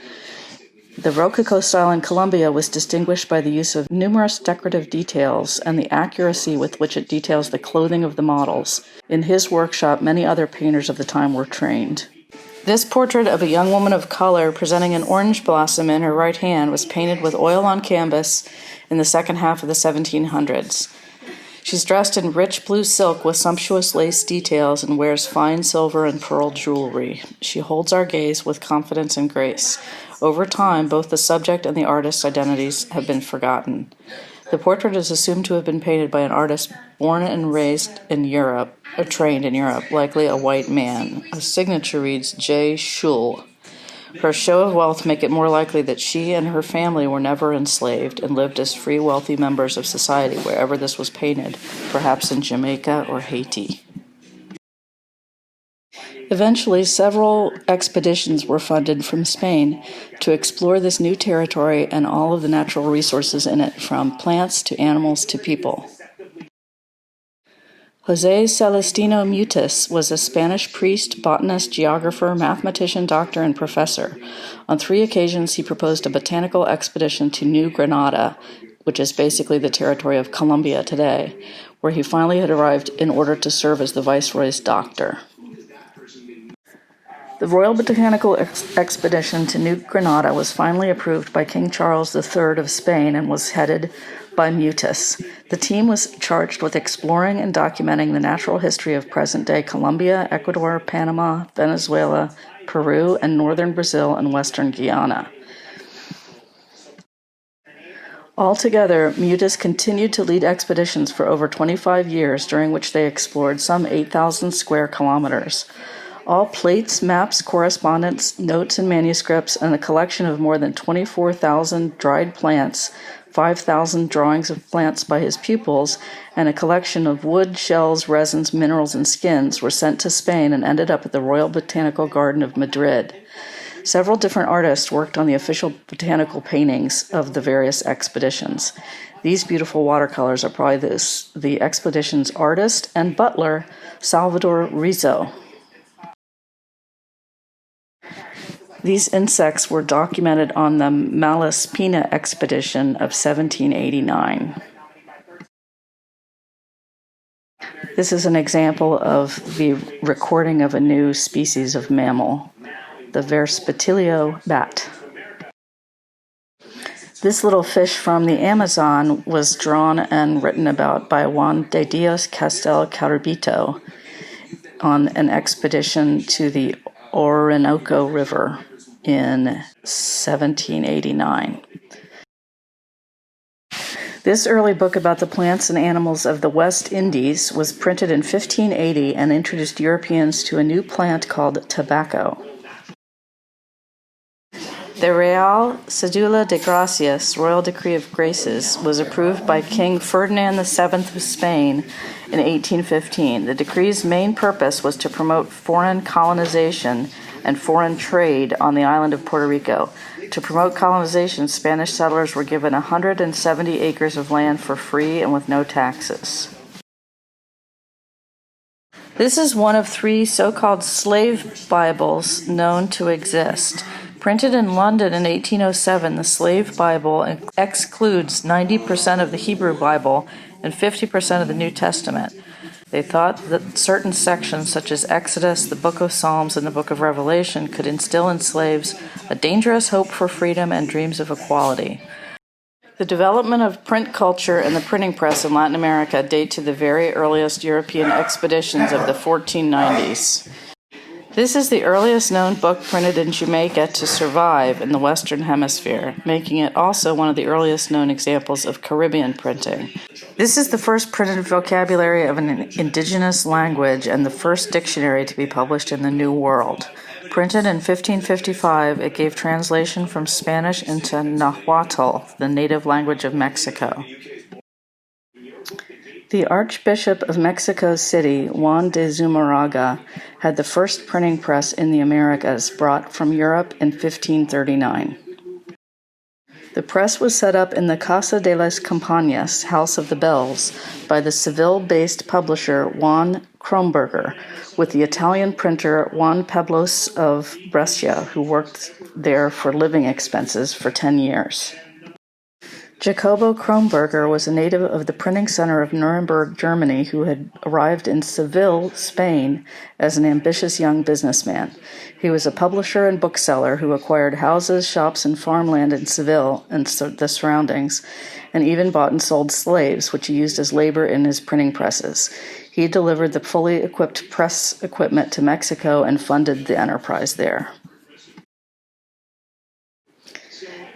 The Rococo style in Colombia was distinguished by the use of numerous decorative details and the accuracy with which it details the clothing of the models. In his workshop, many other painters of the time were trained. This portrait of a young woman of color presenting an orange blossom in her right hand was painted with oil on canvas in the second half of the 1700s. She's dressed in rich blue silk with sumptuous lace details and wears fine silver and pearl jewelry. She holds our gaze with confidence and grace. Over time, both the subject and the artist's identities have been forgotten. The portrait is assumed to have been painted by an artist born and raised in Europe, or trained in Europe, likely a white man. A signature reads J. Schul. Her show of wealth make it more likely that she and her family were never enslaved and lived as free, wealthy members of society wherever this was painted, perhaps in Jamaica or Haiti. Eventually, several expeditions were funded from Spain to explore this new territory and all of the natural resources in it, from plants to animals to people. José Celestino Mutis was a Spanish priest, botanist, geographer, mathematician, doctor, and professor. On 3 occasions, he proposed a botanical expedition to New Granada, which is basically the territory of Colombia today, where he finally had arrived in order to serve as the viceroy's doctor. The Royal Botanical Expedition to New Granada was finally approved by King Charles III of Spain and was headed by Mutis. The team was charged with exploring and documenting the natural history of present-day Colombia, Ecuador, Panama, Venezuela, Peru, and northern Brazil and western Guyana. Altogether, Mutis continued to lead expeditions for over 25 years, during which they explored some 8,000 square kilometers. All plates, maps, correspondence, notes, and manuscripts, and a collection of more than 24,000 dried plants, 5,000 drawings of plants by his pupils, and a collection of wood, shells, resins, minerals, and skins were sent to Spain and ended up at the Royal Botanical Garden of Madrid. Several different artists worked on the official botanical paintings of the various expeditions. These beautiful watercolors are probably the expedition's artist and butler, Salvador Rizo. These insects were documented on the Malaspina expedition of 1789. This is an example of the recording of a new species of mammal, the Verspatilio bat. This little fish from the Amazon was drawn and written about by Juan de Castel Carabito on an expedition to the Orinoco River in 1789. This early book about the plants and animals of the West Indies was printed in 1580 and introduced Europeans to a new plant called tobacco. The Real Cedula de Gracias, Royal Decree of Graces, was approved by King Ferdinand VII of Spain in 1815. The decree's main purpose was to promote foreign colonization and foreign trade on the island of Puerto Rico. To promote colonization, Spanish settlers were given 170 acres of land for free and with no taxes. This is one of 3 so-called slave Bibles known to exist. Printed in London in 1807, the Slave Bible excludes 90% of the Hebrew Bible and 50% of the New Testament. They thought that certain sections, such as Exodus, the Book of Psalms, and the Book of Revelation, could instill in slaves a dangerous hope for freedom and dreams of equality. The development of print culture and the printing press in Latin America date to the very earliest European expeditions of the 1490s. This is the earliest known book printed in Jamaica to survive in the Western Hemisphere, making it also one of the earliest known examples of Caribbean printing. This is the first printed vocabulary of an indigenous language and the first dictionary to be published in the New World. Printed in 1555, it gave translation from Spanish into Nahuatl, the native language of Mexico. The Archbishop of Mexico City, Juan de Zumarraga, had the first printing press in the Americas, brought from Europe in 1539. The press was set up in the Casa de las Campanas, House of the Bells, by the Seville-based publisher Juan Kronberger, with the Italian printer Juan Pablos of Brescia, who worked there for living expenses for 10 years. Jacobo Kronberger was a native of the printing center of Nuremberg, Germany, who had arrived in Seville, Spain, as an ambitious young businessman. He was a publisher and bookseller who acquired houses, shops, and farmland in Seville and the surroundings, and even bought and sold slaves, which he used as labor in his printing presses. He delivered the fully equipped press equipment to Mexico and funded the enterprise there.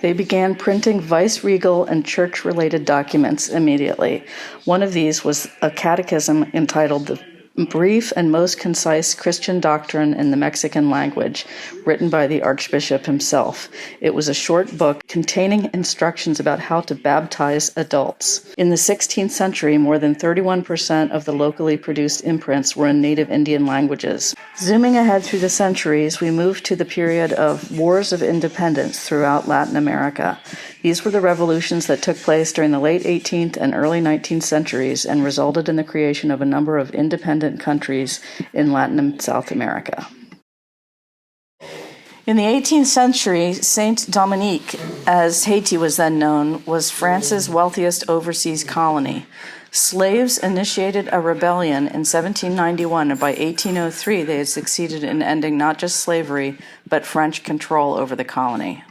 They began printing vice-regal and church-related documents immediately. One of these was a catechism entitled The Brief and Most Concise Christian Doctrine in the Mexican Language, written by the Archbishop himself. It was a short book containing instructions about how to baptize adults. In the 16th century, more than 31% of the locally produced imprints were in native Indian languages. Zooming ahead through the centuries, we move to the period of wars of independence throughout Latin America. These were the revolutions that took place during the late 18th and early 19th centuries and resulted in the creation of a number of independent countries in Latin and South America. In the 18th century, Saint Dominique, as Haiti was then known, was France's wealthiest overseas colony. Slaves initiated a rebellion in 1791, and by 1803 they had succeeded in ending not just slavery, but French control over the colony.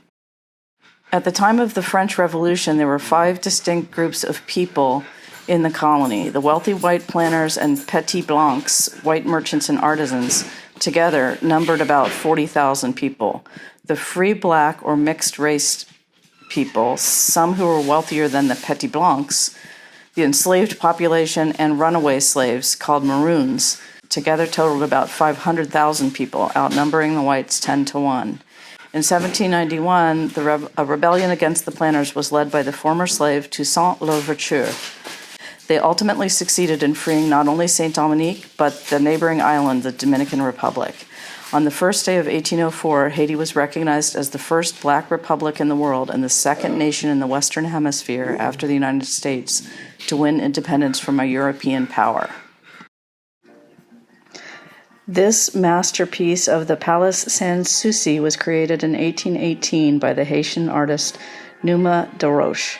At the time of the French Revolution, there were 5 distinct groups of people in the colony. The wealthy white planters and petits blancs, white merchants and artisans, together numbered about 40,000 people. The free black or mixed race people, some who were wealthier than the petits blancs, the enslaved population, and runaway slaves, called maroons, together totaled about 500,000 people, outnumbering the whites 10 to 1. In 1791, a rebellion against the planters was led by the former slave Toussaint Louverture. They ultimately succeeded in freeing not only Saint Dominique, but the neighboring island, the Dominican Republic. On the first day of 1804, Haiti was recognized as the first black republic in the world and the second nation in the Western Hemisphere after the United States to win independence from a European power. This masterpiece of the Palace Sans Souci was created in 1818 by the Haitian artist Numa de Roche.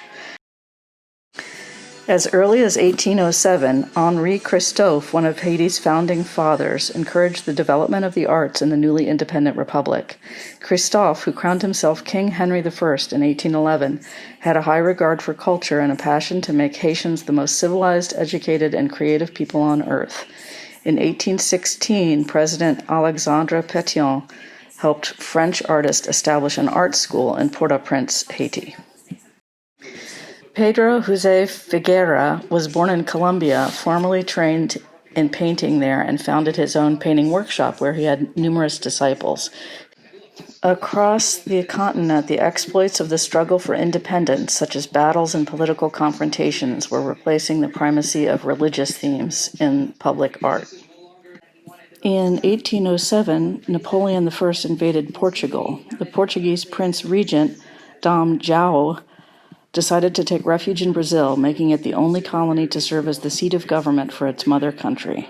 As early as 1807, Henri Christophe, one of Haiti's founding fathers, encouraged the development of the arts in the newly independent republic. Christophe, who crowned himself King Henry I in 1811, had a high regard for culture and a passion to make Haitians the most civilized, educated, and creative people on earth. In 1816, President Alexandre Pétion helped French artists establish an art school in Port-au-Prince, Haiti. Pedro José Figueira was born in Colombia, formerly trained in painting there, and founded his own painting workshop where he had numerous disciples. Across the continent, the exploits of the struggle for independence, such as battles and political confrontations, were replacing the primacy of religious themes in public art. In 1807, Napoleon I invaded Portugal. The Portuguese Prince Regent, Dom João, decided to take refuge in Brazil, making it the only colony to serve as the seat of government for its mother country.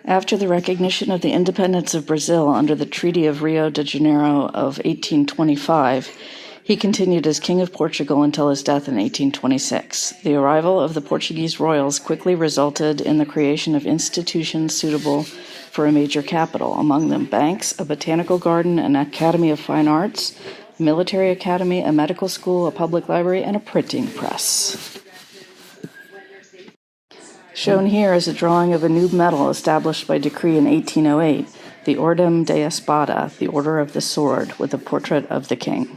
After the recognition of the independence of Brazil under the Treaty of Rio de Janeiro of 1825, he continued as King of Portugal until his death in 1826. The arrival of the Portuguese royals quickly resulted in the creation of institutions suitable for a major capital, among them banks, a botanical garden, an academy of fine arts, a military academy, a medical school, a public library, and a printing press. Shown here is a drawing of a new medal established by decree in 1808, the Ordem de Espada, the Order of the Sword, with a portrait of the king.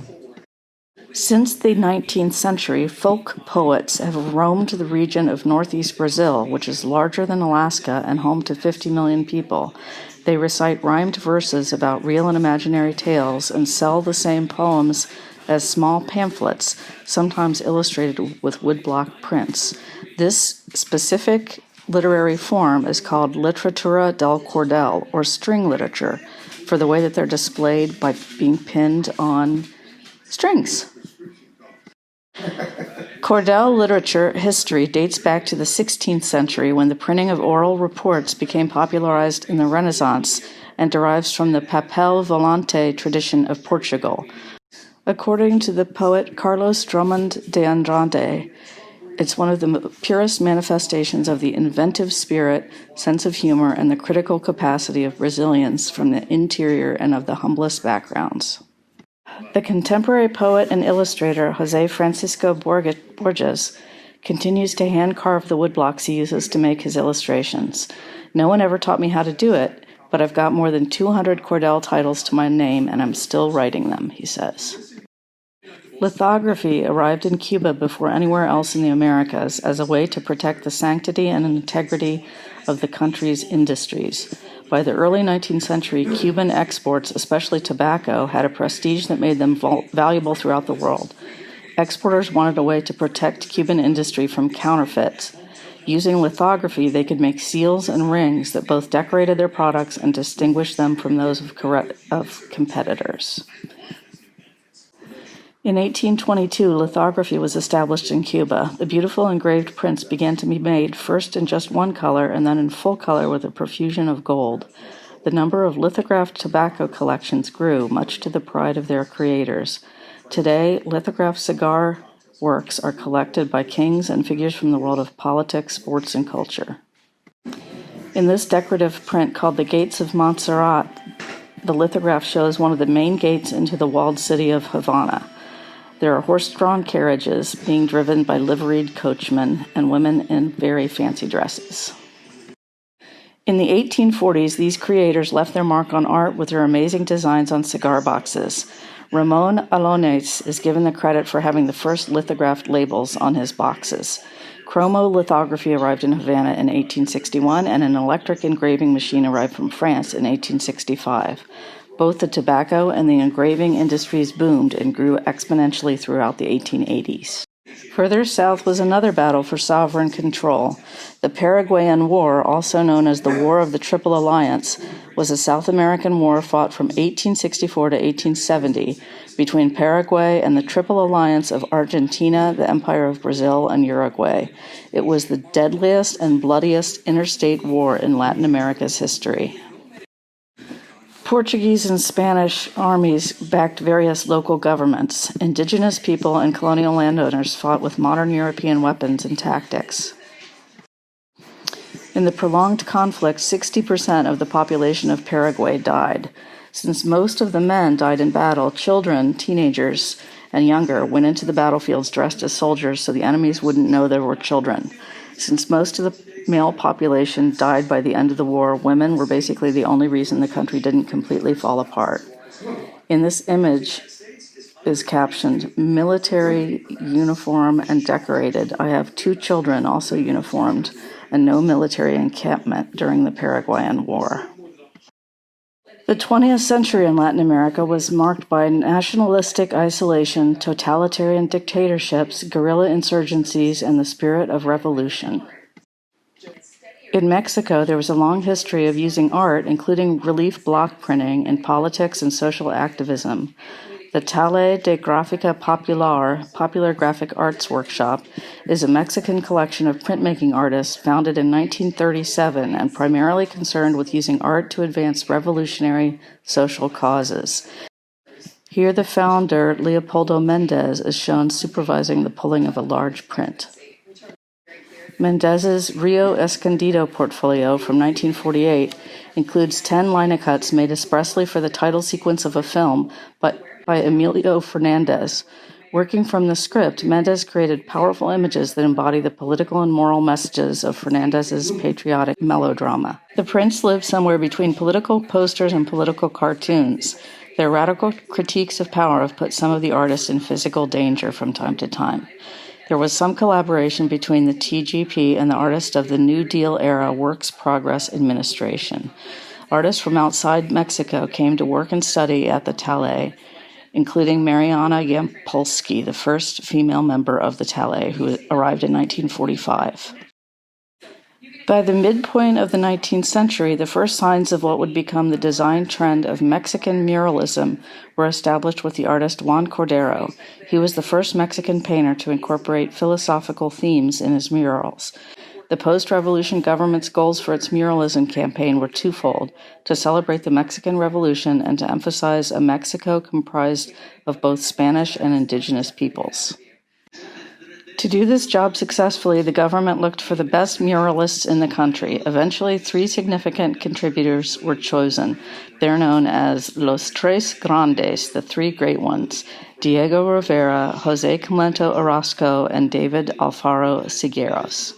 Since the 19th century, folk poets have roamed the region of northeast Brazil, which is larger than Alaska and home to 50 million people. They recite rhymed verses about real and imaginary tales and sell the same poems as small pamphlets, sometimes illustrated with woodblock prints. This specific literary form is called literatura del cordel, or string literature, for the way that they're displayed by being pinned on strings. Cordel literature history dates back to the 16th century, when the printing of oral reports became popularized in the Renaissance and derives from the papel volante tradition of Portugal. According to the poet Carlos Drummond de Andrade, it's one of the purest manifestations of the inventive spirit, sense of humor, and the critical capacity of Brazilians from the interior and of the humblest backgrounds. The contemporary poet and illustrator José Francisco Borges continues to hand-carve the woodblocks he uses to make his illustrations. No one ever taught me how to do it, but I've got more than 200 cordel titles to my name, and I'm still writing them, he says. Lithography arrived in Cuba before anywhere else in the Americas as a way to protect the sanctity and integrity of the country's industries. By the early 19th century, Cuban exports, especially tobacco, had a prestige that made them valuable throughout the world. Exporters wanted a way to protect Cuban industry from counterfeits. Using lithography, they could make seals and rings that both decorated their products and distinguished them from those of competitors. In 1822, lithography was established in Cuba. The beautiful engraved prints began to be made, first in just one color and then in full color with a profusion of gold. The number of lithographed tobacco collections grew, much to the pride of their creators. Today, lithographed cigar works are collected by kings and figures from the world of politics, sports, and culture. In this decorative print called the Gates of Montserrat, the lithograph shows one of the main gates into the walled city of Havana. There are horse-drawn carriages being driven by liveried coachmen and women in very fancy dresses. In the 1840s, these creators left their mark on art with their amazing designs on cigar boxes. Ramon Alones is given the credit for having the first lithographed labels on his boxes. Chromolithography arrived in Havana in 1861, and an electric engraving machine arrived from France in 1865. Both the tobacco and the engraving industries boomed and grew exponentially throughout the 1880s. Further south was another battle for sovereign control. The Paraguayan War, also known as the War of the Triple Alliance, was a South American war fought from 1864 to 1870 between Paraguay and the Triple Alliance of Argentina, the Empire of Brazil, and Uruguay. It was the deadliest and bloodiest interstate war in Latin America's history. Portuguese and Spanish armies backed various local governments. Indigenous people and colonial landowners fought with modern European weapons and tactics. In the prolonged conflict, 60% of the population of Paraguay died. Since most of the men died in battle, children, teenagers, and younger went into the battlefields dressed as soldiers so the enemies wouldn't know there were children. Since most of the male population died by the end of the war, women were basically the only reason the country didn't completely fall apart. In this image is captioned, "Military, uniform, and decorated. I have 2 children also uniformed, and no military encampment during the Paraguayan War." The 20th century in Latin America was marked by nationalistic isolation, totalitarian dictatorships, guerrilla insurgencies, and the spirit of revolution. In Mexico, there was a long history of using art, including relief block printing, in politics and social activism. The Taller de Gráfica Popular, Popular Graphic Arts Workshop, is a Mexican collection of printmaking artists founded in 1937 and primarily concerned with using art to advance revolutionary social causes. Here the founder, Leopoldo Mendez, is shown supervising the pulling of a large print. Mendez's Rio Escondido portfolio from 1948 includes 10 linocuts made expressly for the title sequence of a film by Emilio Fernandez. Working from the script, Mendez created powerful images that embody the political and moral messages of Fernandez's patriotic melodrama. The prints live somewhere between political posters and political cartoons. Their radical critiques of power have put some of the artists in physical danger from time to time. There was some collaboration between the TGP and the artists of the New Deal era Works Progress Administration. Artists from outside Mexico came to work and study at the Taller, including Mariana Yampolsky, the first female member of the Taller, who arrived in 1945. By the midpoint of the 19th century, the first signs of what would become the design trend of Mexican muralism were established with the artist Juan Cordero. He was the first Mexican painter to incorporate philosophical themes in his murals. The post-revolution government's goals for its muralism campaign were twofold: to celebrate the Mexican Revolution and to emphasize a Mexico comprised of both Spanish and indigenous peoples. To do this job successfully, the government looked for the best muralists in the country. Eventually, 3 significant contributors were chosen. They're known as Los Tres Grandes, the 3 great ones: Diego Rivera, Jose Clemente Orozco, and David Alfaro Sigueros.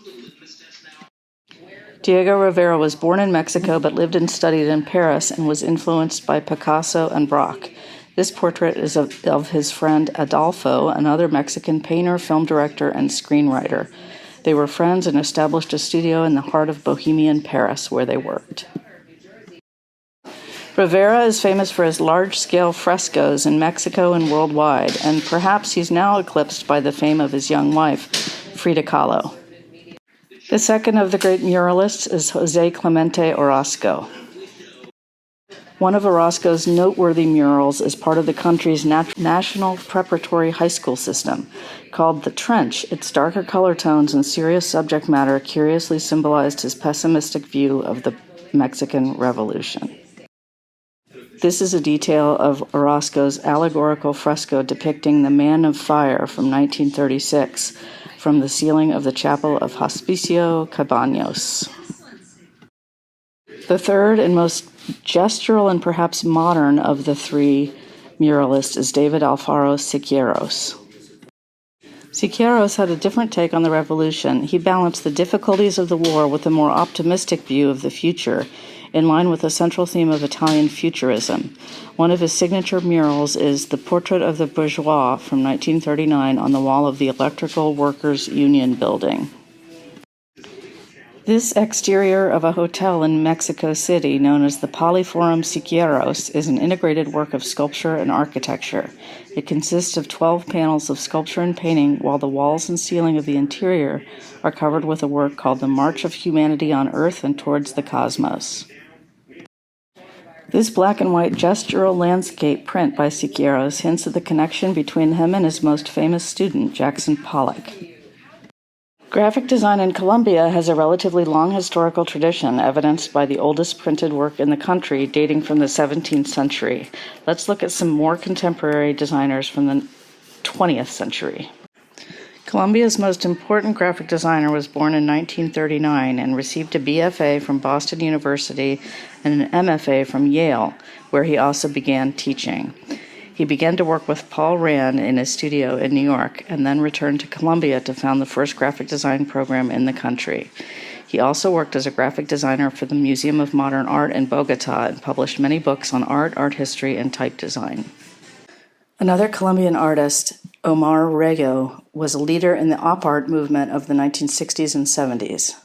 Diego Rivera was born in Mexico but lived and studied in Paris and was influenced by Picasso and Braque. This portrait is of his friend Adolfo, another Mexican painter, film director, and screenwriter. They were friends and established a studio in the heart of Bohemian Paris where they worked. Rivera is famous for his large-scale frescoes in Mexico and worldwide, and perhaps he's now eclipsed by the fame of his young wife, Frida Kahlo. The second of the great muralists is Jose Clemente Orozco. One of Orozco's noteworthy murals is part of the country's national preparatory high school system. Called The Trench, its darker color tones and serious subject matter curiously symbolized his pessimistic view of the Mexican Revolution. This is a detail of Orozco's allegorical fresco depicting the Man of Fire from 1936 from the ceiling of the chapel of Hospicio Cabaños. The third and most gestural and perhaps modern of the 3 muralists is David Alfaro Sigueros. Sigueros had a different take on the revolution. He balanced the difficulties of the war with a more optimistic view of the future, in line with the central theme of Italian futurism. One of his signature murals is the Portrait of the Bourgeois from 1939 on the wall of the Electrical Workers Union building. This exterior of a hotel in Mexico City, known as the Poliforum Sigueros, is an integrated work of sculpture and architecture. It consists of 12 panels of sculpture and painting, while the walls and ceiling of the interior are covered with a work called The March of Humanity on Earth and Towards the Cosmos. This black and white gestural landscape print by Sigueros hints at the connection between him and his most famous student, Jackson Pollock. Graphic design in Colombia has a relatively long historical tradition, evidenced by the oldest printed work in the country dating from the 17th century. Let's look at some more contemporary designers from the 20th century. Colombia's most important graphic designer was born in 1939 and received a BFA from Boston University and an MFA from Yale, where he also began teaching. He began to work with Paul Rand in his studio in New York and then returned to Colombia to found the first graphic design program in the country. He also worked as a graphic designer for the Museum of Modern Art in Bogota and published many books on art history, and type design. Another Colombian artist, Omar Rego, was a leader in the op art movement of the 1960s and 70s.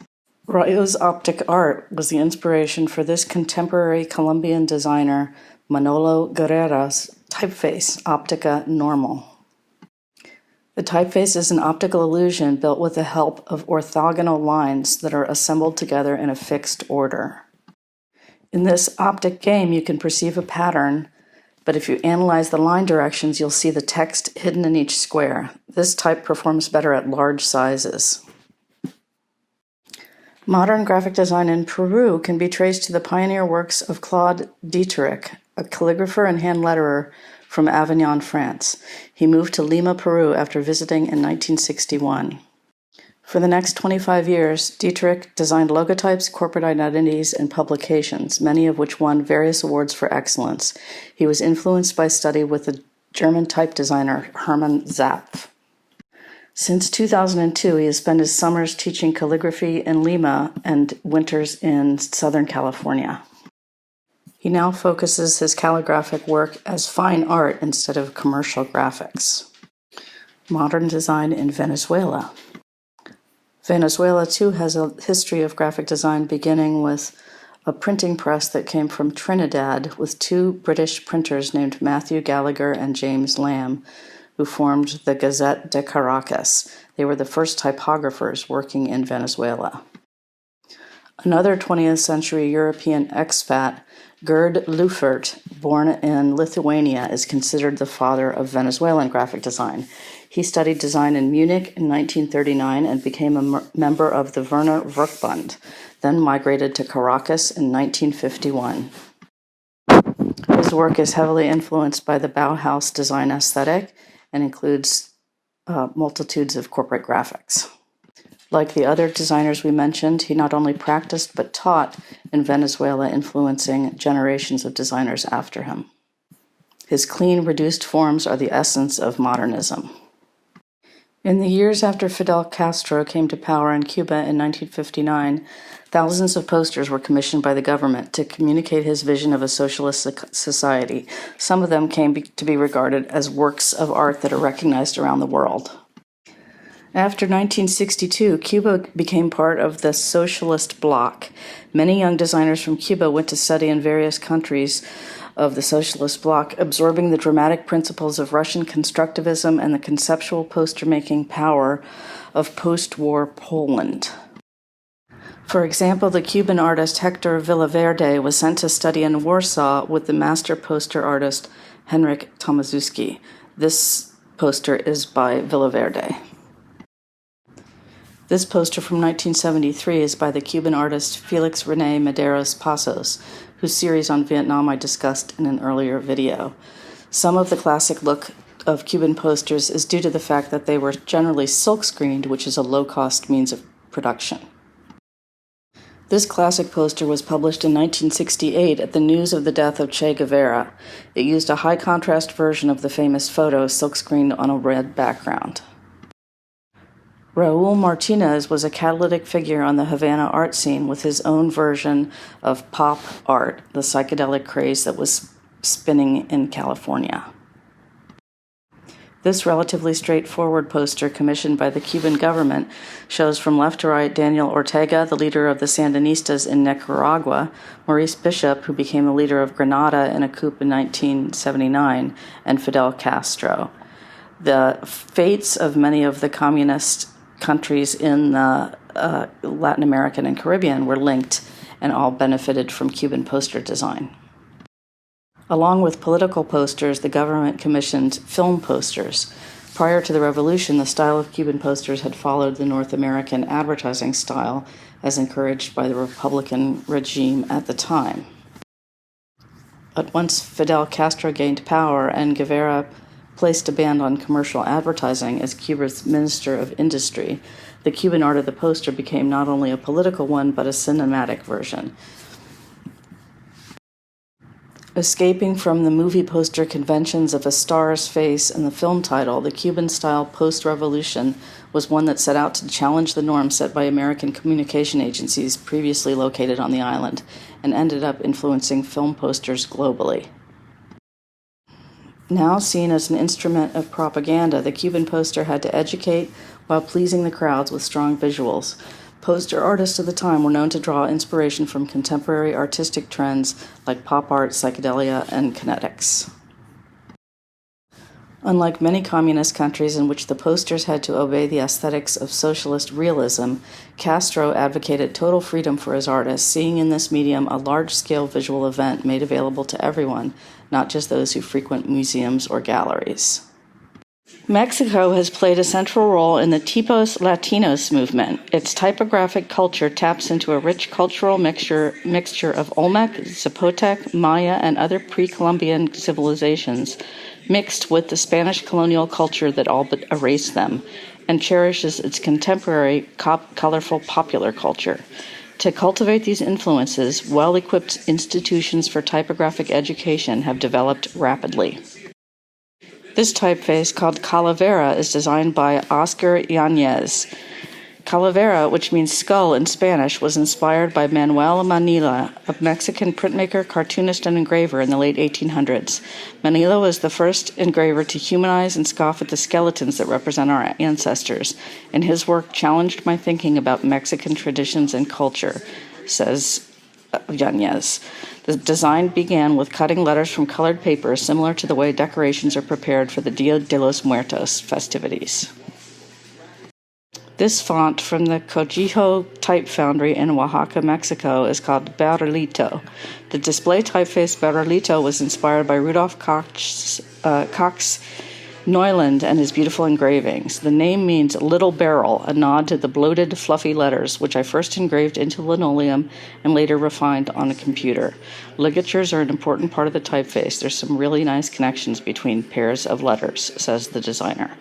Rego's optic art was the inspiration for this contemporary Colombian designer, Manolo Guerrera's typeface, Optica Normal. The typeface is an optical illusion built with the help of orthogonal lines that are assembled together in a fixed order. In this optic game, you can perceive a pattern, but if you analyze the line directions, you'll see the text hidden in each square. This type performs better at large sizes. Modern graphic design in Peru can be traced to the pioneer works of Claude Dieterich, a calligrapher and hand letterer from Avignon, France. He moved to Lima, Peru after visiting in 1961. For the next 25 years, Dieterich designed logotypes, corporate identities, and publications, many of which won various awards for excellence. He was influenced by study with the German type designer Hermann Zapf. Since 2002, he has spent his summers teaching calligraphy in Lima and winters in Southern California. He now focuses his calligraphic work as fine art instead of commercial graphics. Modern design in Venezuela. Venezuela, too, has a history of graphic design beginning with a printing press that came from Trinidad with two British printers named Matthew Gallagher and James Lamb, who formed the Gazette de Caracas. They were the first typographers working in Venezuela. Another 20th century European expat, Gerd Leufert, born in Lithuania, is considered the father of Venezuelan graphic design. He studied design in Munich in 1939 and became a member of the Werner Werkbund, then migrated to Caracas in 1951. His work is heavily influenced by the Bauhaus design aesthetic and includes multitudes of corporate graphics. Like the other designers we mentioned, he not only practiced but taught in Venezuela, influencing generations of designers after him. His clean, reduced forms are the essence of modernism. In the years after Fidel Castro came to power in Cuba in 1959, thousands of posters were commissioned by the government to communicate his vision of a socialist society. Some of them came to be regarded as works of art that are recognized around the world. After 1962, Cuba became part of the socialist bloc. Many young designers from Cuba went to study in various countries of the socialist bloc, absorbing the dramatic principles of Russian constructivism and the conceptual poster-making power of post-war Poland. For example, the Cuban artist Hector Villaverde was sent to study in Warsaw with the master poster artist Henryk Tomaszewski. This poster is by Villaverde. This poster from 1973 is by the Cuban artist Felix René Medeiros Pasos, whose series on Vietnam I discussed in an earlier video. Some of the classic look of Cuban posters is due to the fact that they were generally silk-screened, which is a low-cost means of production. This classic poster was published in 1968 at the news of the death of Che Guevara. It used a high-contrast version of the famous photo silk-screened on a red background. Raul Martinez was a catalytic figure on the Havana art scene with his own version of pop art, the psychedelic craze that was spinning in California. This relatively straightforward poster, commissioned by the Cuban government, shows from left to right Daniel Ortega, the leader of the Sandinistas in Nicaragua, Maurice Bishop, who became the leader of Grenada in a coup in 1979, and Fidel Castro. The fates of many of the communist countries in the Latin American and Caribbean were linked and all benefited from Cuban poster design. Along with political posters, the government commissioned film posters. Prior to the revolution, the style of Cuban posters had followed the North American advertising style as encouraged by the Republican regime at the time. But once Fidel Castro gained power and Guevara placed a ban on commercial advertising as Cuba's Minister of Industry, the Cuban art of the poster became not only a political one, but a cinematic version. Escaping from the movie poster conventions of a star's face and the film title, the Cuban-style post-revolution was one that set out to challenge the norms set by American communication agencies previously located on the island, and ended up influencing film posters globally. Now seen as an instrument of propaganda, the Cuban poster had to educate while pleasing the crowds with strong visuals. Poster artists of the time were known to draw inspiration from contemporary artistic trends like pop art, psychedelia, and kinetics. Unlike many communist countries in which the posters had to obey the aesthetics of socialist realism, Castro advocated total freedom for his artists, seeing in this medium a large-scale visual event made available to everyone, not just those who frequent museums or galleries. Mexico has played a central role in the Tipos Latinos movement. Its typographic culture taps into a rich cultural mixture of Olmec, Zapotec, Maya, and other pre-Columbian civilizations, mixed with the Spanish colonial culture that all but erased them, and cherishes its contemporary, colorful popular culture. To cultivate these influences, well-equipped institutions for typographic education have developed rapidly. This typeface, called Calavera, is designed by Oscar Yanez. Calavera, which means skull in Spanish, was inspired by Manuel Manila, a Mexican printmaker, cartoonist, and engraver in the late 1800s. Manila was the first engraver to humanize and scoff at the skeletons that represent our ancestors, and his work challenged my thinking about Mexican traditions and culture, says Yanez. The design began with cutting letters from colored paper, similar to the way decorations are prepared for the Dia de los Muertos festivities. This font from the Cojijo Type Foundry in Oaxaca, Mexico, is called Barrilito. The display typeface Barrilito was inspired by Rudolph Cox Neuland and his beautiful engravings. The name means little barrel, a nod to the bloated, fluffy letters, which I first engraved into linoleum and later refined on a computer. Ligatures are an important part of the typeface. There's some really nice connections between pairs of letters, says the designer.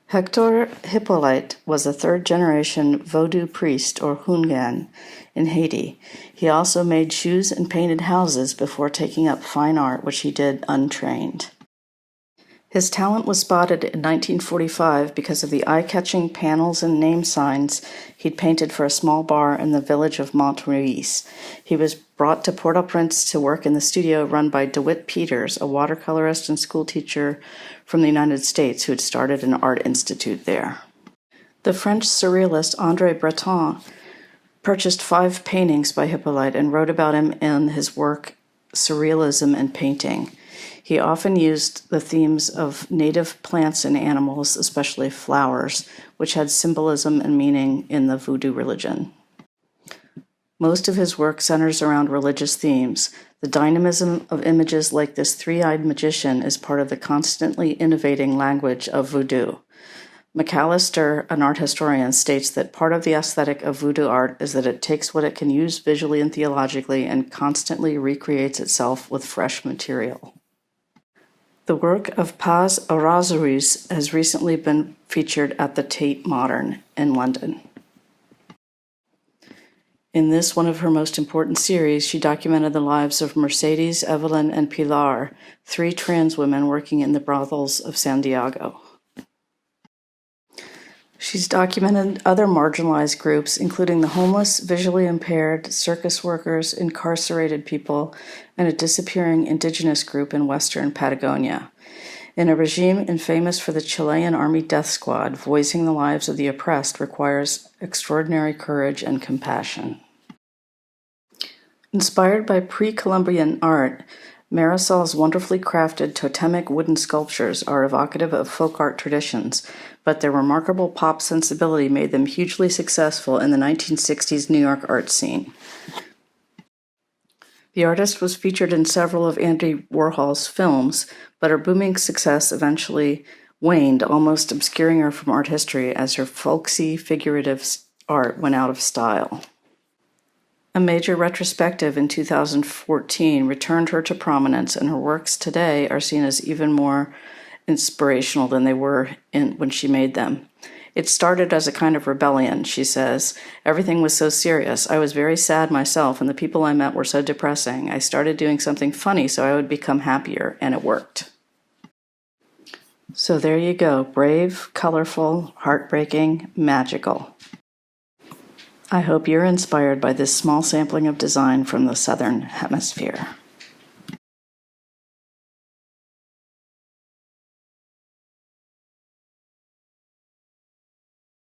Hector Hippolyte was a third-generation Vodou priest, or Hungan, in Haiti. He also made shoes and painted houses before taking up fine art, which he did untrained. His talent was spotted in 1945 because of the eye-catching panels and name signs he'd painted for a small bar in the village of Mont-Ruiz. He was brought to Port-au-Prince to work in the studio run by DeWitt Peters, a watercolorist and schoolteacher from the United States who had started an art institute there. The French surrealist André Breton purchased 5 paintings by Hippolyte and wrote about him in his work Surrealism and Painting. He often used the themes of native plants and animals, especially flowers, which had symbolism and meaning in the Voodoo religion. Most of his work centers around religious themes. The dynamism of images like this three-eyed magician is part of the constantly innovating language of Voodoo. McAllister, an art historian, states that part of the aesthetic of Voodoo art is that it takes what it can use visually and theologically and constantly recreates itself with fresh material. The work of Paz Arauzuriz has recently been featured at the Tate Modern in London. In this, one of her most important series, she documented the lives of Mercedes, Evelyn, and Pilar, 3 trans women working in the brothels of San Diego. She's documented other marginalized groups, including the homeless, visually impaired, circus workers, incarcerated people, and a disappearing indigenous group in western Patagonia. In a regime infamous for the Chilean Army death squad, voicing the lives of the oppressed requires extraordinary courage and compassion. Inspired by pre-Columbian art, Marisol's wonderfully crafted totemic wooden sculptures are evocative of folk art traditions, but their remarkable pop sensibility made them hugely successful in the 1960s New York art scene. The artist was featured in several of Andy Warhol's films, but her booming success eventually waned, almost obscuring her from art history as her folksy, figurative art went out of style. A major retrospective in 2014 returned her to prominence, and her works today are seen as even more inspirational than they were when she made them. It started as a kind of rebellion, she says. Everything was so serious. I was very sad myself, and the people I met were so depressing. I started doing something funny so I would become happier, and it worked. So there you go. Brave, colorful, heartbreaking, magical. I hope you're inspired by this small sampling of design from the Southern Hemisphere.